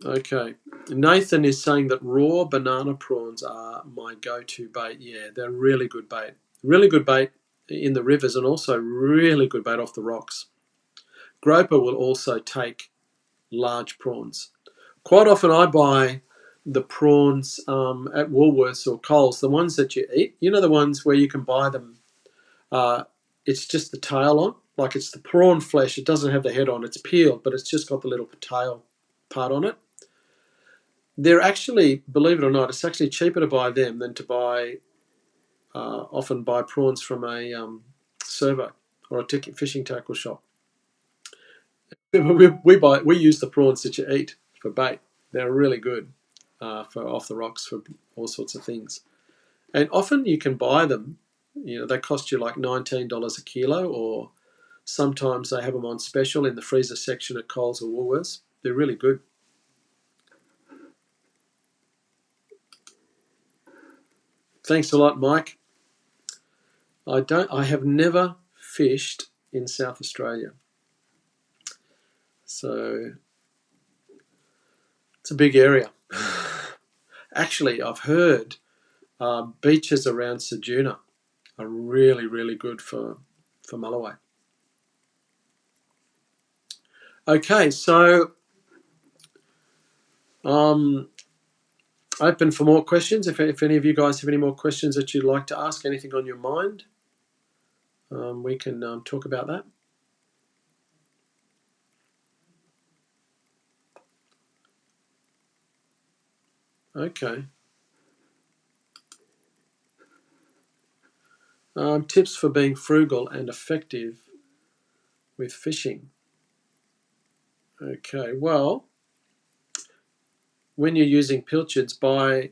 Okay. Nathan is saying that raw banana prawns are my go-to bait. Yeah, they're really good bait. Really good bait in the rivers and also really good bait off the rocks. Groper will also take large prawns. Quite often I buy the prawns at Woolworths or Coles, the ones that you eat. You know the ones where you can buy them. It's just the tail on, like it's the prawn flesh. It doesn't have the head on. It's peeled, but it's just got the little tail part on it. They're actually, believe it or not, it's actually cheaper to buy them than to buy, often buy prawns from a servo or a fishing tackle shop. We use the prawns that you eat for bait. They're really good for off the rocks for all sorts of things. And often you can buy them. You know, they cost you like $19 a kilo, or sometimes they have them on special in the freezer section at Coles or Woolworths. They're really good. Thanks a lot, Mike. I have never fished in South Australia. So it's a big area. Actually, I've heard beaches around Ceduna are really, really good for mulloway. Okay, so open for more questions. If any of you guys have any more questions that you'd like to ask, anything on your mind, we can talk about that. Okay. Tips for being frugal and effective with fishing. Okay, well, when you're using pilchards, buy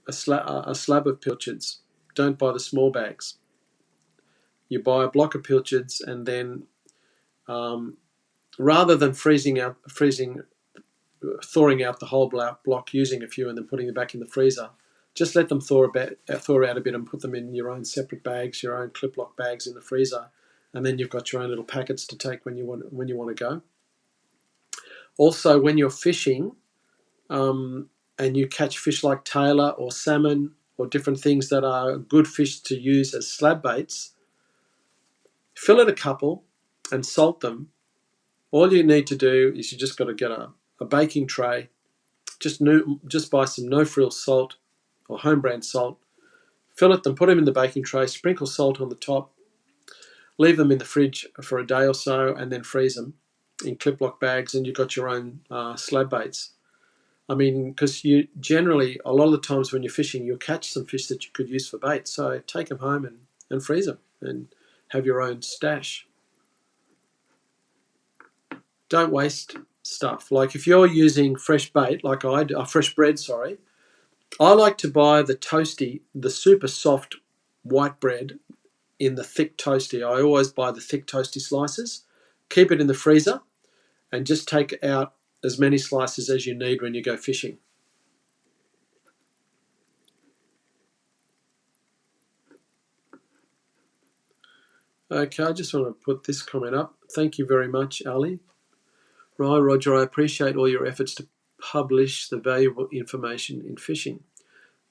a slab of pilchards. Don't buy the small bags. You buy a block of pilchards, and then rather than thawing out the whole block, using a few and then putting them back in the freezer, just let them thaw out a bit and put them in your own separate bags, your own clip lock bags in the freezer, and then you've got your own little packets to take when you want to go. Also, when you're fishing and you catch fish like tailor or salmon or different things that are good fish to use as slab baits, fillet a couple and salt them. All you need to do is you just got to get a baking tray, just buy some no-frills salt or home brand salt, fillet them, put them in the baking tray, sprinkle salt on the top, leave them in the fridge for a day or so, and then freeze them in clip lock bags, and you've got your own slab baits. I mean, because you generally, a lot of the times when you're fishing, you'll catch some fish that you could use for bait. So take them home and freeze them and have your own stash. Don't waste stuff. Like if you're using fresh bait, like I do, fresh bread, sorry, I like to buy the toasty, the super soft white bread in the thick toasty. I always buy the thick toasty slices, keep it in the freezer, and just take out as many slices as you need when you go fishing. Okay, I just want to put this comment up. Thank you very much, Ali. Right, Roger, I appreciate all your efforts to publish the valuable information in fishing.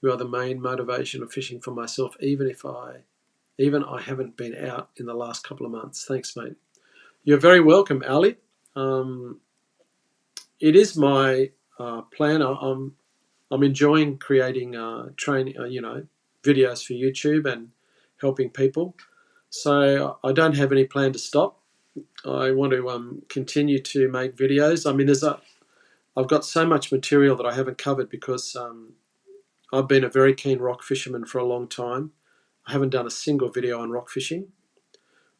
You are the main motivation of fishing for myself, even I haven't been out in the last couple of months. Thanks, mate. You're very welcome, Ali. It is my plan. I'm enjoying creating training, videos for YouTube and helping people. So I don't have any plan to stop. I want to continue to make videos. I mean, I've got so much material that I haven't covered because I've been a very keen rock fisherman for a long time. I haven't done a single video on rock fishing.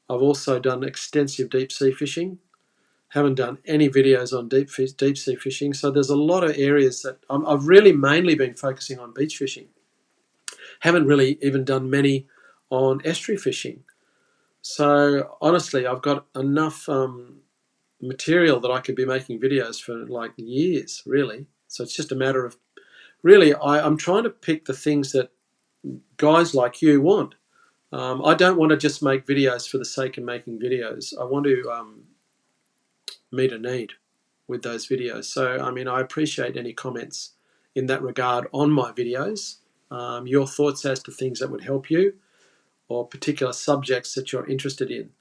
I've also done extensive deep sea fishing. Haven't done any videos on deep sea fishing. So there's a lot of areas that I've really mainly been focusing on beach fishing. Haven't really even done many on estuary fishing. So honestly, I've got enough material that I could be making videos for like years, really. So it's just a matter of really, I'm trying to pick the things that guys like you want. I don't want to just make videos for the sake of making videos. I want to meet a need with those videos. So, I mean, I appreciate any comments in that regard on my videos. Your thoughts as to things that would help you or particular subjects that you're interested in.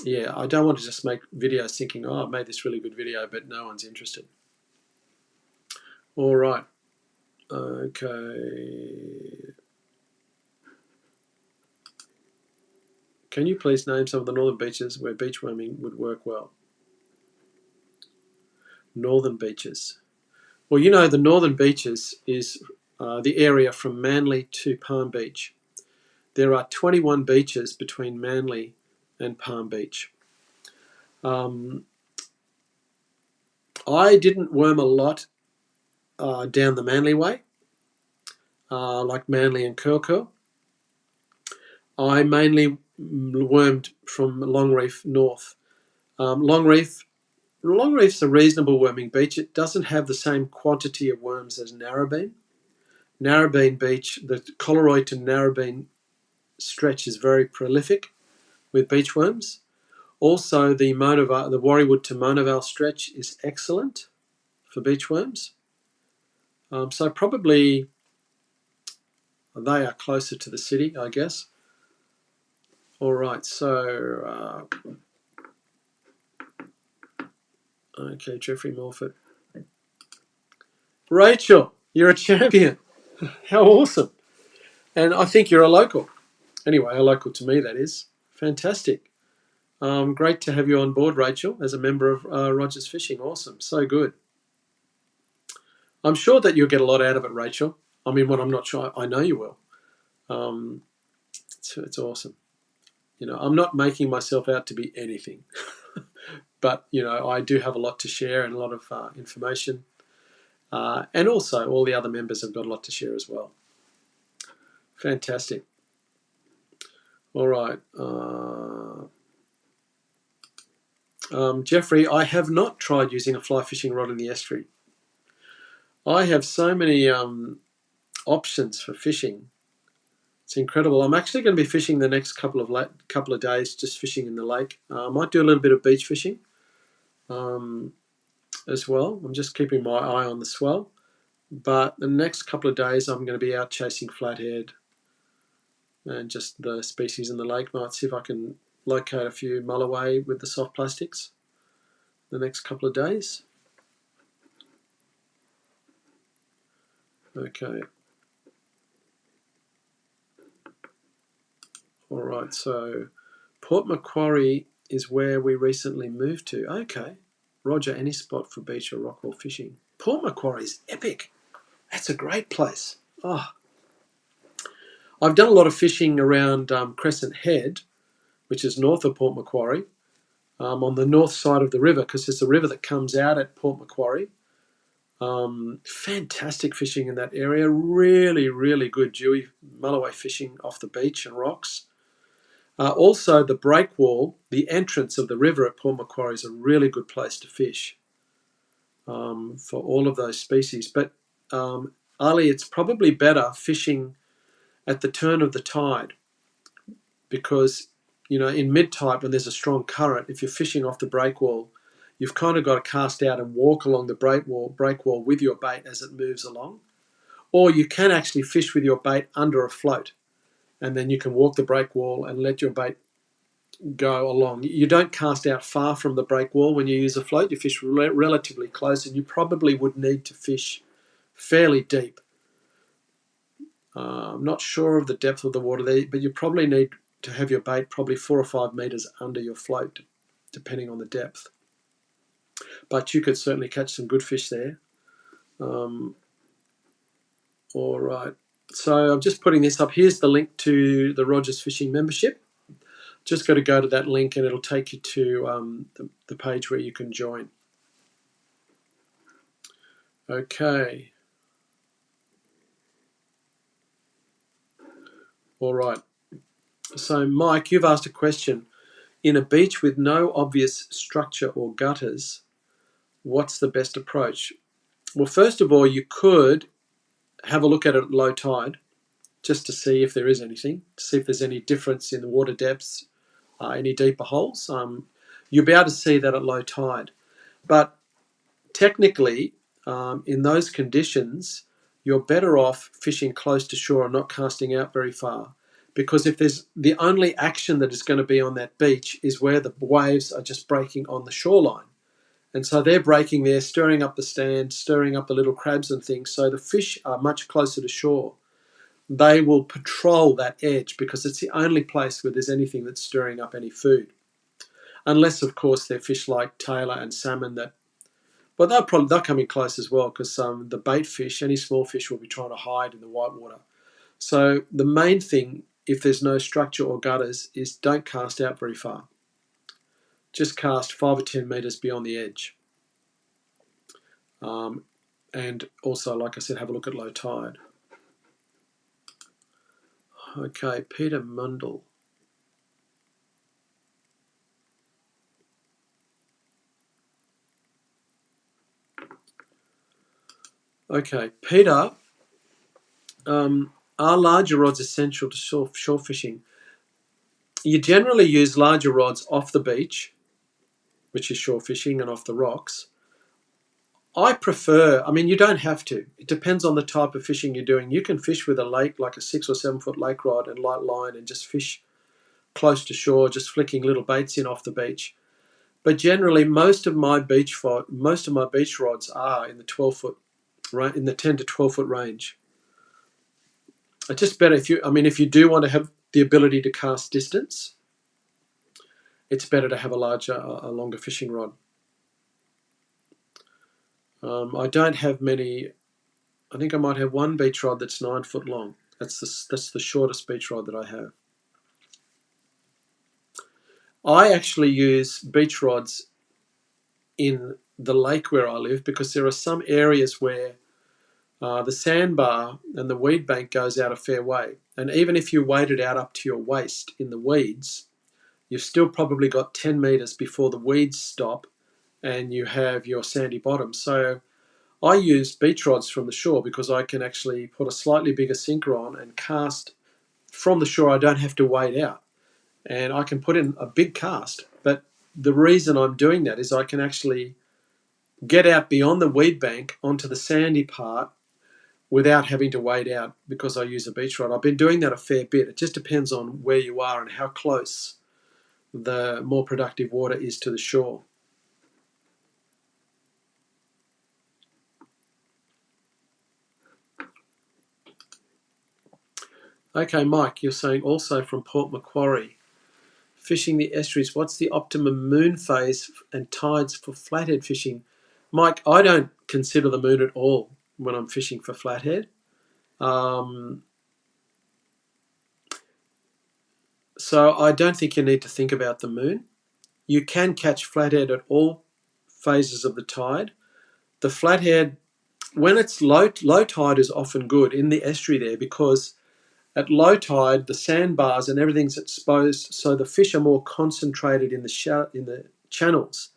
Yeah, I don't want to just make videos thinking, oh, I made this really good video, but no one's interested. All right. Okay. Can you please name some of the northern beaches where beach worming would work well? Northern beaches. Well, you know, the northern beaches is the area from Manly to Palm Beach. There are 21 beaches between Manly and Palm Beach. I didn't worm a lot down the Manly way, like Manly and Curl. I mainly wormed from Longreef north. Longreef's a reasonable worming beach. It doesn't have the same quantity of worms as Narrabeen. Narrabeen Beach, the Coleroy to Narrabeen stretch is very prolific with beachworms. Also, the Warriewood to Monavale stretch is excellent for beachworms. So probably they are closer to the city, I guess. All right, so okay, Jeffrey Morford. Rachel, you're a champion. How awesome. And I think you're a local. Anyway, a local to me, that is. Fantastic. Great to have you on board, Rachel, as a member of Rogers Fishing. Awesome. So good. I'm sure that you'll get a lot out of it, Rachel. I mean, when I'm not sure, I know you will. It's awesome. You know, I'm not making myself out to be anything. But, you know, I do have a lot to share and a lot of information. And also, all the other members have got a lot to share as well. Fantastic. All right. Jeffrey, I have not tried using a fly fishing rod in the estuary. I have so many options for fishing. It's incredible. I'm actually going to be fishing the next couple of days, just fishing in the lake. I might do a little bit of beach fishing as well. I'm just keeping my eye on the swell. But the next couple of days, I'm going to be out chasing flathead and just the species in the lake. Might see if I can locate a few mulloway with the soft plastics the next couple of days. Okay. All right, so Port Macquarie is where we recently moved to. Okay. Roger, any spot for beach or rockall fishing? Port Macquarie is epic. That's a great place. Oh. I've done a lot of fishing around Crescent Head, which is north of Port Macquarie, on the north side of the river, because there's a river that comes out at Port Macquarie. Fantastic fishing in that area. Really, really good dewy mulloway fishing off the beach and rocks. Also, the breakwall, the entrance of the river at Port Macquarie is a really good place to fish for all of those species. But Ali, it's probably better fishing at the turn of the tide. because, you know, in mid-tide when there's a strong current, if you're fishing off the breakwall, you've kind of got to cast out and walk along the breakwall with your bait as it moves along. Or you can actually fish with your bait under a float, and then you can walk the breakwall and let your bait go along. You don't cast out far from the breakwall when you use a float. You fish relatively close, and you probably would need to fish fairly deep. I'm not sure of the depth of the water there, but you probably need to have your bait probably 4 or 5 meters under your float, depending on the depth. But you could certainly catch some good fish there. All right. So I'm just putting this up. Here's the link to the Rogers Fishing membership. Just got to go to that link and it'll take you to the page where you can join. Okay. All right. So, Mike, you've asked a question. In a beach with no obvious structure or gutters, what's the best approach? Well, first of all, you could have a look at it at low tide just to see if there is anything, to see if there's any difference in the water depths, any deeper holes. You'll be able to see that at low tide. But technically, in those conditions, you're better off fishing close to shore and not casting out very far. Because if there's the only action that is going to be on that beach is where the waves are just breaking on the shoreline. And so they're breaking there, stirring up the sand, stirring up the little crabs and things. So the fish are much closer to shore. They will patrol that edge because it's the only place where there's anything that's stirring up any food. Unless, of course, they're fish like tailor and salmon that, well, they'll come in close as well because the bait fish, any small fish, will be trying to hide in the white water. So the main thing, if there's no structure or gutters, is don't cast out very far. Just cast 5 or 10 meters beyond the edge. And also, like I said, have a look at low tide. Okay, Peter Mundell. Okay, Peter, are larger rods essential to shore fishing? You generally use larger rods off the beach, which is shore fishing, and off the rocks. I prefer, I mean, you don't have to. It depends on the type of fishing you're doing. You can fish with a lake, like a 6 or 7 foot lake rod and light line and just fish close to shore, just flicking little baits in off the beach. But generally, most of my beach rods are in the 12 foot, in the 10 to 12 foot range. It's just better if you do want to have the ability to cast distance, it's better to have a longer fishing rod. I don't have many. I think I might have one beach rod that's 9 foot long. That's the shortest beach rod that I have. I actually use beach rods in the lake where I live because there are some areas where the sandbar and the weed bank goes out a fair way. And even if you waded out up to your waist in the weeds, you've still probably got 10 meters before the weeds stop and you have your sandy bottom. So I use beach rods from the shore because I can actually put a slightly bigger sinker on and cast from the shore. I don't have to wade out and I can put in a big cast. But the reason I'm doing that is I can actually get out beyond the weed bank onto the sandy part without having to wade out because I use a beach rod. I've been doing that a fair bit. It just depends on where you are and how close the more productive water is to the shore. Okay, Mike, you're saying also from Port Macquarie, fishing the estuaries, what's the optimum moon phase and tides for flathead fishing? Mike, I don't consider the moon at all when I'm fishing for flathead. So I don't think you need to think about the moon. You can catch flathead at all phases of the tide. The flathead, when it's low tide is often good in the estuary there because at low tide the sandbars and everything's exposed, so the fish are more concentrated in the channels.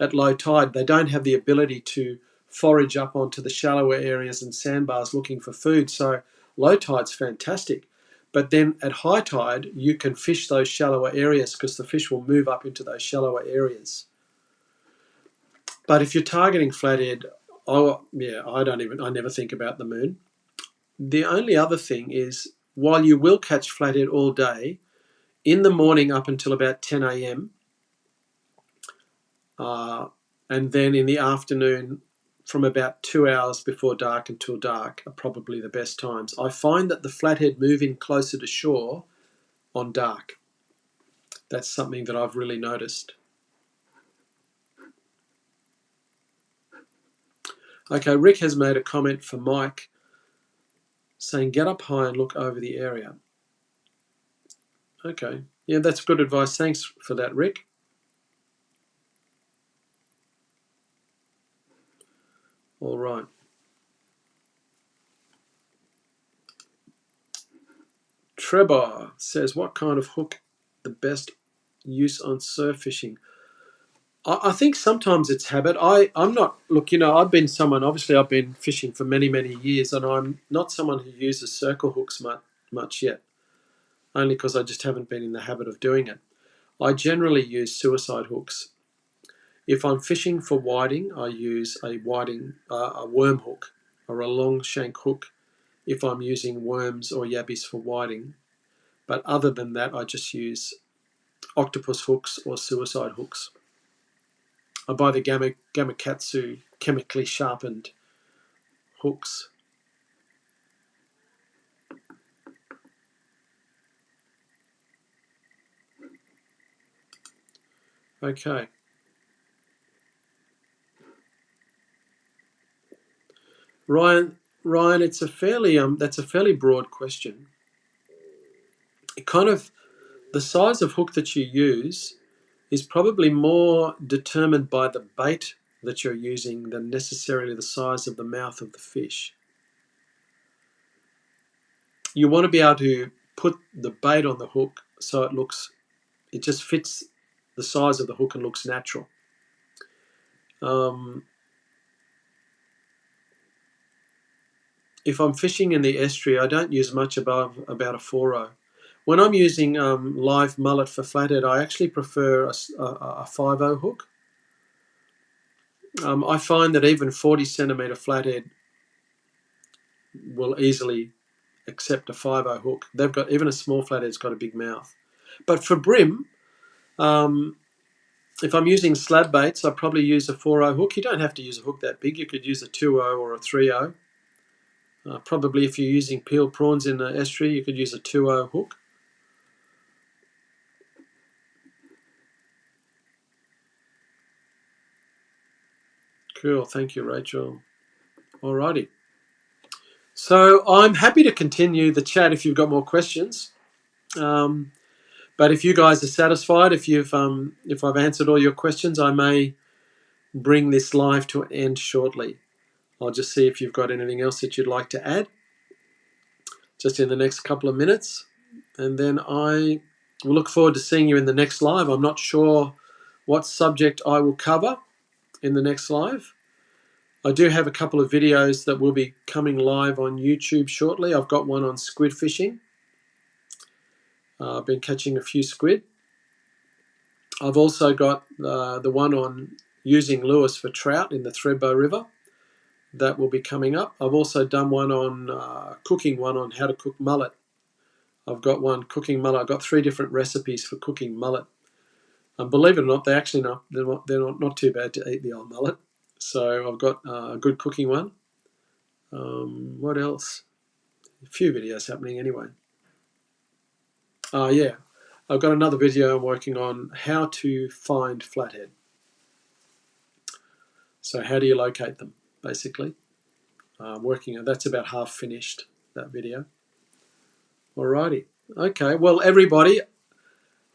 At low tide, they don't have the ability to forage up onto the shallower areas and sandbars looking for food. So low tide's fantastic. But then at high tide, you can fish those shallower areas because the fish will move up into those shallower areas. But if you're targeting flathead, I never think about the moon. The only other thing is, while you will catch flathead all day, in the morning up until about 10 a.m., and then in the afternoon from about 2 hours before dark until dark are probably the best times. I find that the flathead move in closer to shore on dark. That's something that I've really noticed. Okay, Rick has made a comment for Mike saying get up high and look over the area. Okay, yeah, that's good advice. Thanks for that, Rick. All right. Trebor says, what kind of hook the best use on surf fishing? I think sometimes it's habit. I'm not, look, I've been fishing for many, many years, and I'm not someone who uses circle hooks much yet, only because I just haven't been in the habit of doing it. I generally use suicide hooks. If I'm fishing for whiting, I use a worm hook or a long shank hook if I'm using worms or yabbies for whiting. But other than that, I just use octopus hooks or suicide hooks. I buy the Gamakatsu chemically sharpened hooks. Okay. Ryan, it's a fairly that's a fairly broad question. It kind of, the size of hook that you use is probably more determined by the bait that you're using than necessarily the size of the mouth of the fish. You want to be able to put the bait on the hook so it just fits the size of the hook and looks natural. If I'm fishing in the estuary, I don't use much above about a 4-0. When I'm using live mullet for flathead, I actually prefer a 5-0 hook. I find that even 40 centimetre flathead will easily accept a 5-0 hook. They've got, even a small flathead's got a big mouth. But for bream, if I'm using slab baits, I probably use a 4-0 hook. You don't have to use a hook that big. You could use a 2-0 or a 3-0. Probably if you're using peeled prawns in the estuary, you could use a 2-0 hook. Cool, thank you, Rachel. Alrighty. So I'm happy to continue the chat if you've got more questions. But if you guys are satisfied, if I've answered all your questions, I may bring this live to an end shortly. I'll just see if you've got anything else that you'd like to add, just in the next couple of minutes, and then I will look forward to seeing you in the next live. I'm not sure what subject I will cover in the next live. I do have a couple of videos that will be coming live on YouTube shortly. I've got one on squid fishing. I've been catching a few squid. I've also got the one on using lures for trout in the Thredbo River. That will be coming up. I've also done one on cooking one on how to cook mullet. I've got one cooking mullet. I've got 3 different recipes for cooking mullet. And believe it or not, they're not too bad to eat, the old mullet. So I've got a good cooking one. What else? A few videos happening anyway. Yeah, I've got another video I'm working on how to find flathead. So how do you locate them, basically. Working on that's about half finished, that video. Alrighty. Okay, well, everybody,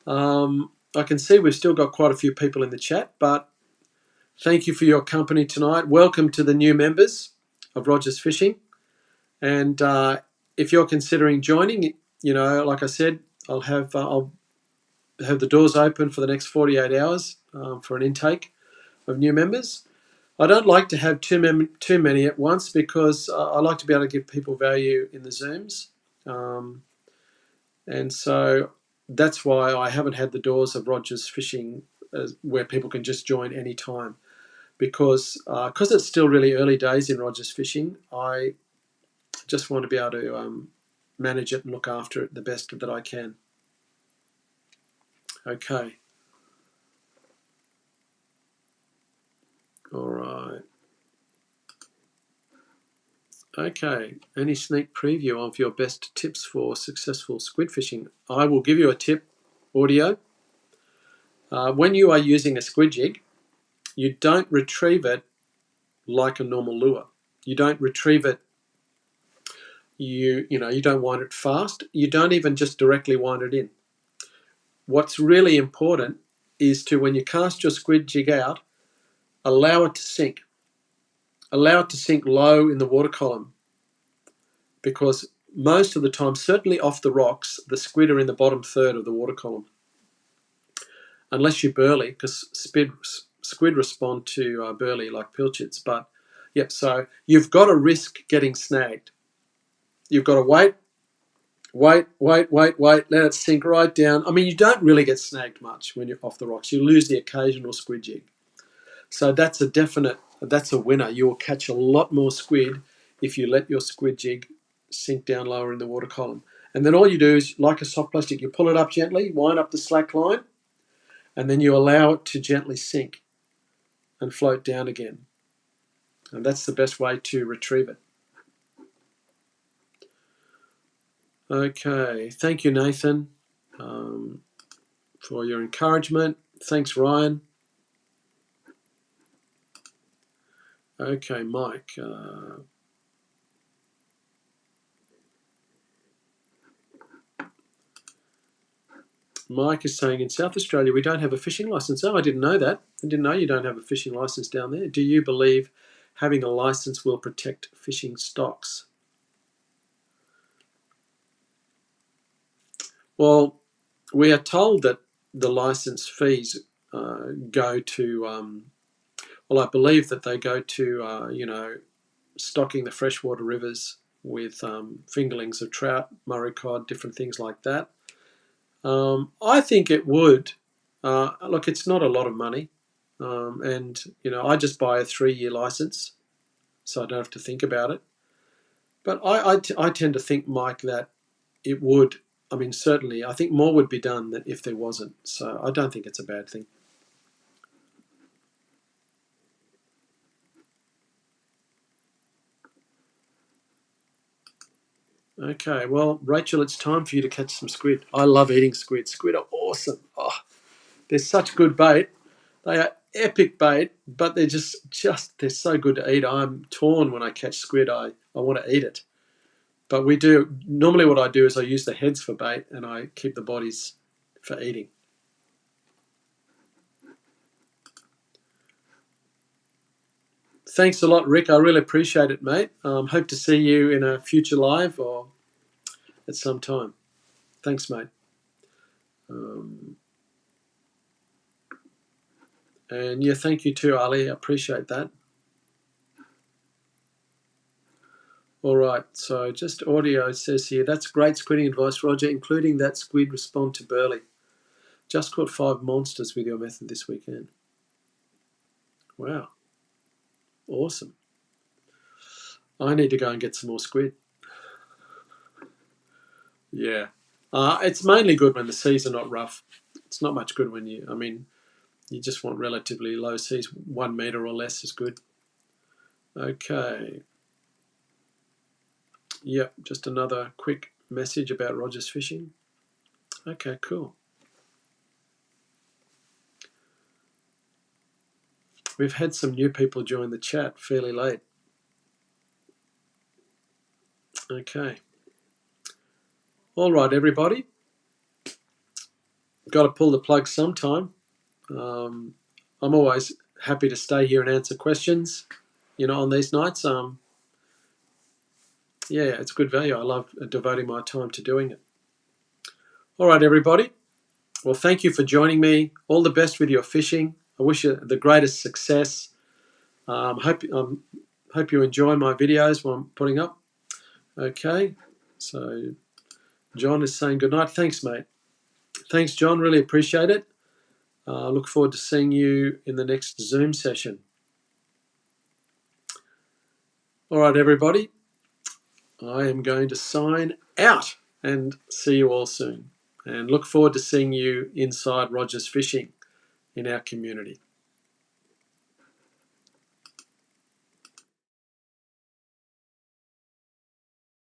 I can see we've still got quite a few people in the chat, but thank you for your company tonight. Welcome to the new members of Rogers Fishing. And if you're considering joining, like I said, I'll have the doors open for the next 48 hours for an intake of new members. I don't like to have too many at once because I like to be able to give people value in the Zooms. And so that's why I haven't had the doors of Rogers Fishing where people can just join any time, because it's still really early days in Rogers Fishing. I just want to be able to manage it and look after it the best that I can. Okay. All right. Okay. Any sneak preview of your best tips for successful squid fishing? I will give you a tip, audio. When you are using a squid jig, you don't retrieve it like a normal lure. You don't retrieve it. You don't wind it fast. You don't even just directly wind it in. What's really important is to, when you cast your squid jig out, allow it to sink. Allow it to sink low in the water column, because most of the time, certainly off the rocks, the squid are in the bottom third of the water column. Unless you burley, because squid respond to burley like pilchards. But yep, so you've got to risk getting snagged. You've got to wait, let it sink right down. I mean, you don't really get snagged much when you're off the rocks. You lose the occasional squid jig. So that's a winner. You will catch a lot more squid if you let your squid jig sink down lower in the water column. And then all you do is, like a soft plastic, you pull it up gently, wind up the slack line, and then you allow it to gently sink and float down again. And that's the best way to retrieve it. Okay, thank you, Nathan, for your encouragement. Thanks, Ryan. Okay, Mike. Mike is saying, in South Australia, we don't have a fishing license. Oh, I didn't know that. I didn't know you don't have a fishing license down there. Do you believe having a license will protect fishing stocks? Well, we are told that the license fees go to, I believe that they go to, stocking the freshwater rivers with fingerlings of trout, Murray cod, different things like that. I think it would. Look, it's not a lot of money. And, I just buy a 3-year license, so I don't have to think about it. But I tend to think, Mike, that it would. I mean, certainly, I think more would be done than if there wasn't. So I don't think it's a bad thing. Okay, well, Rachel, it's time for you to catch some squid. I love eating squid. Squid are awesome. Oh, they're such good bait. They are epic bait, but they're they're so good to eat. I'm torn when I catch squid. I want to eat it. But normally what I do is I use the heads for bait and I keep the bodies for eating. Thanks a lot, Rick. I really appreciate it, mate. Hope to see you in a future live or at some time. Thanks, mate. And yeah, thank you too, Ali. I appreciate that. All right, so just audio says here, that's great squidding advice, Roger, including that squid respond to burley. Just caught 5 monsters with your method this weekend. Wow. Awesome. I need to go and get some more squid. Yeah. It's mainly good when the seas are not rough. It's not much good when you just want relatively low seas. 1 metre or less is good. Okay. Yep, just another quick message about Rogers Fishing. Okay, cool. We've had some new people join the chat fairly late. Okay. All right, everybody. Got to pull the plug sometime. I'm always happy to stay here and answer questions, on these nights. Yeah, it's good value. I love devoting my time to doing it. All right, everybody. Well, thank you for joining me. All the best with your fishing. I wish you the greatest success. Hope you enjoy my videos while I'm putting up. Okay, so John is saying good night. Thanks, mate. Thanks, John. Really appreciate it. Look forward to seeing you in the next Zoom session. All right, everybody. I am going to sign out and see you all soon. And look forward to seeing you inside Rogers Fishing in our community.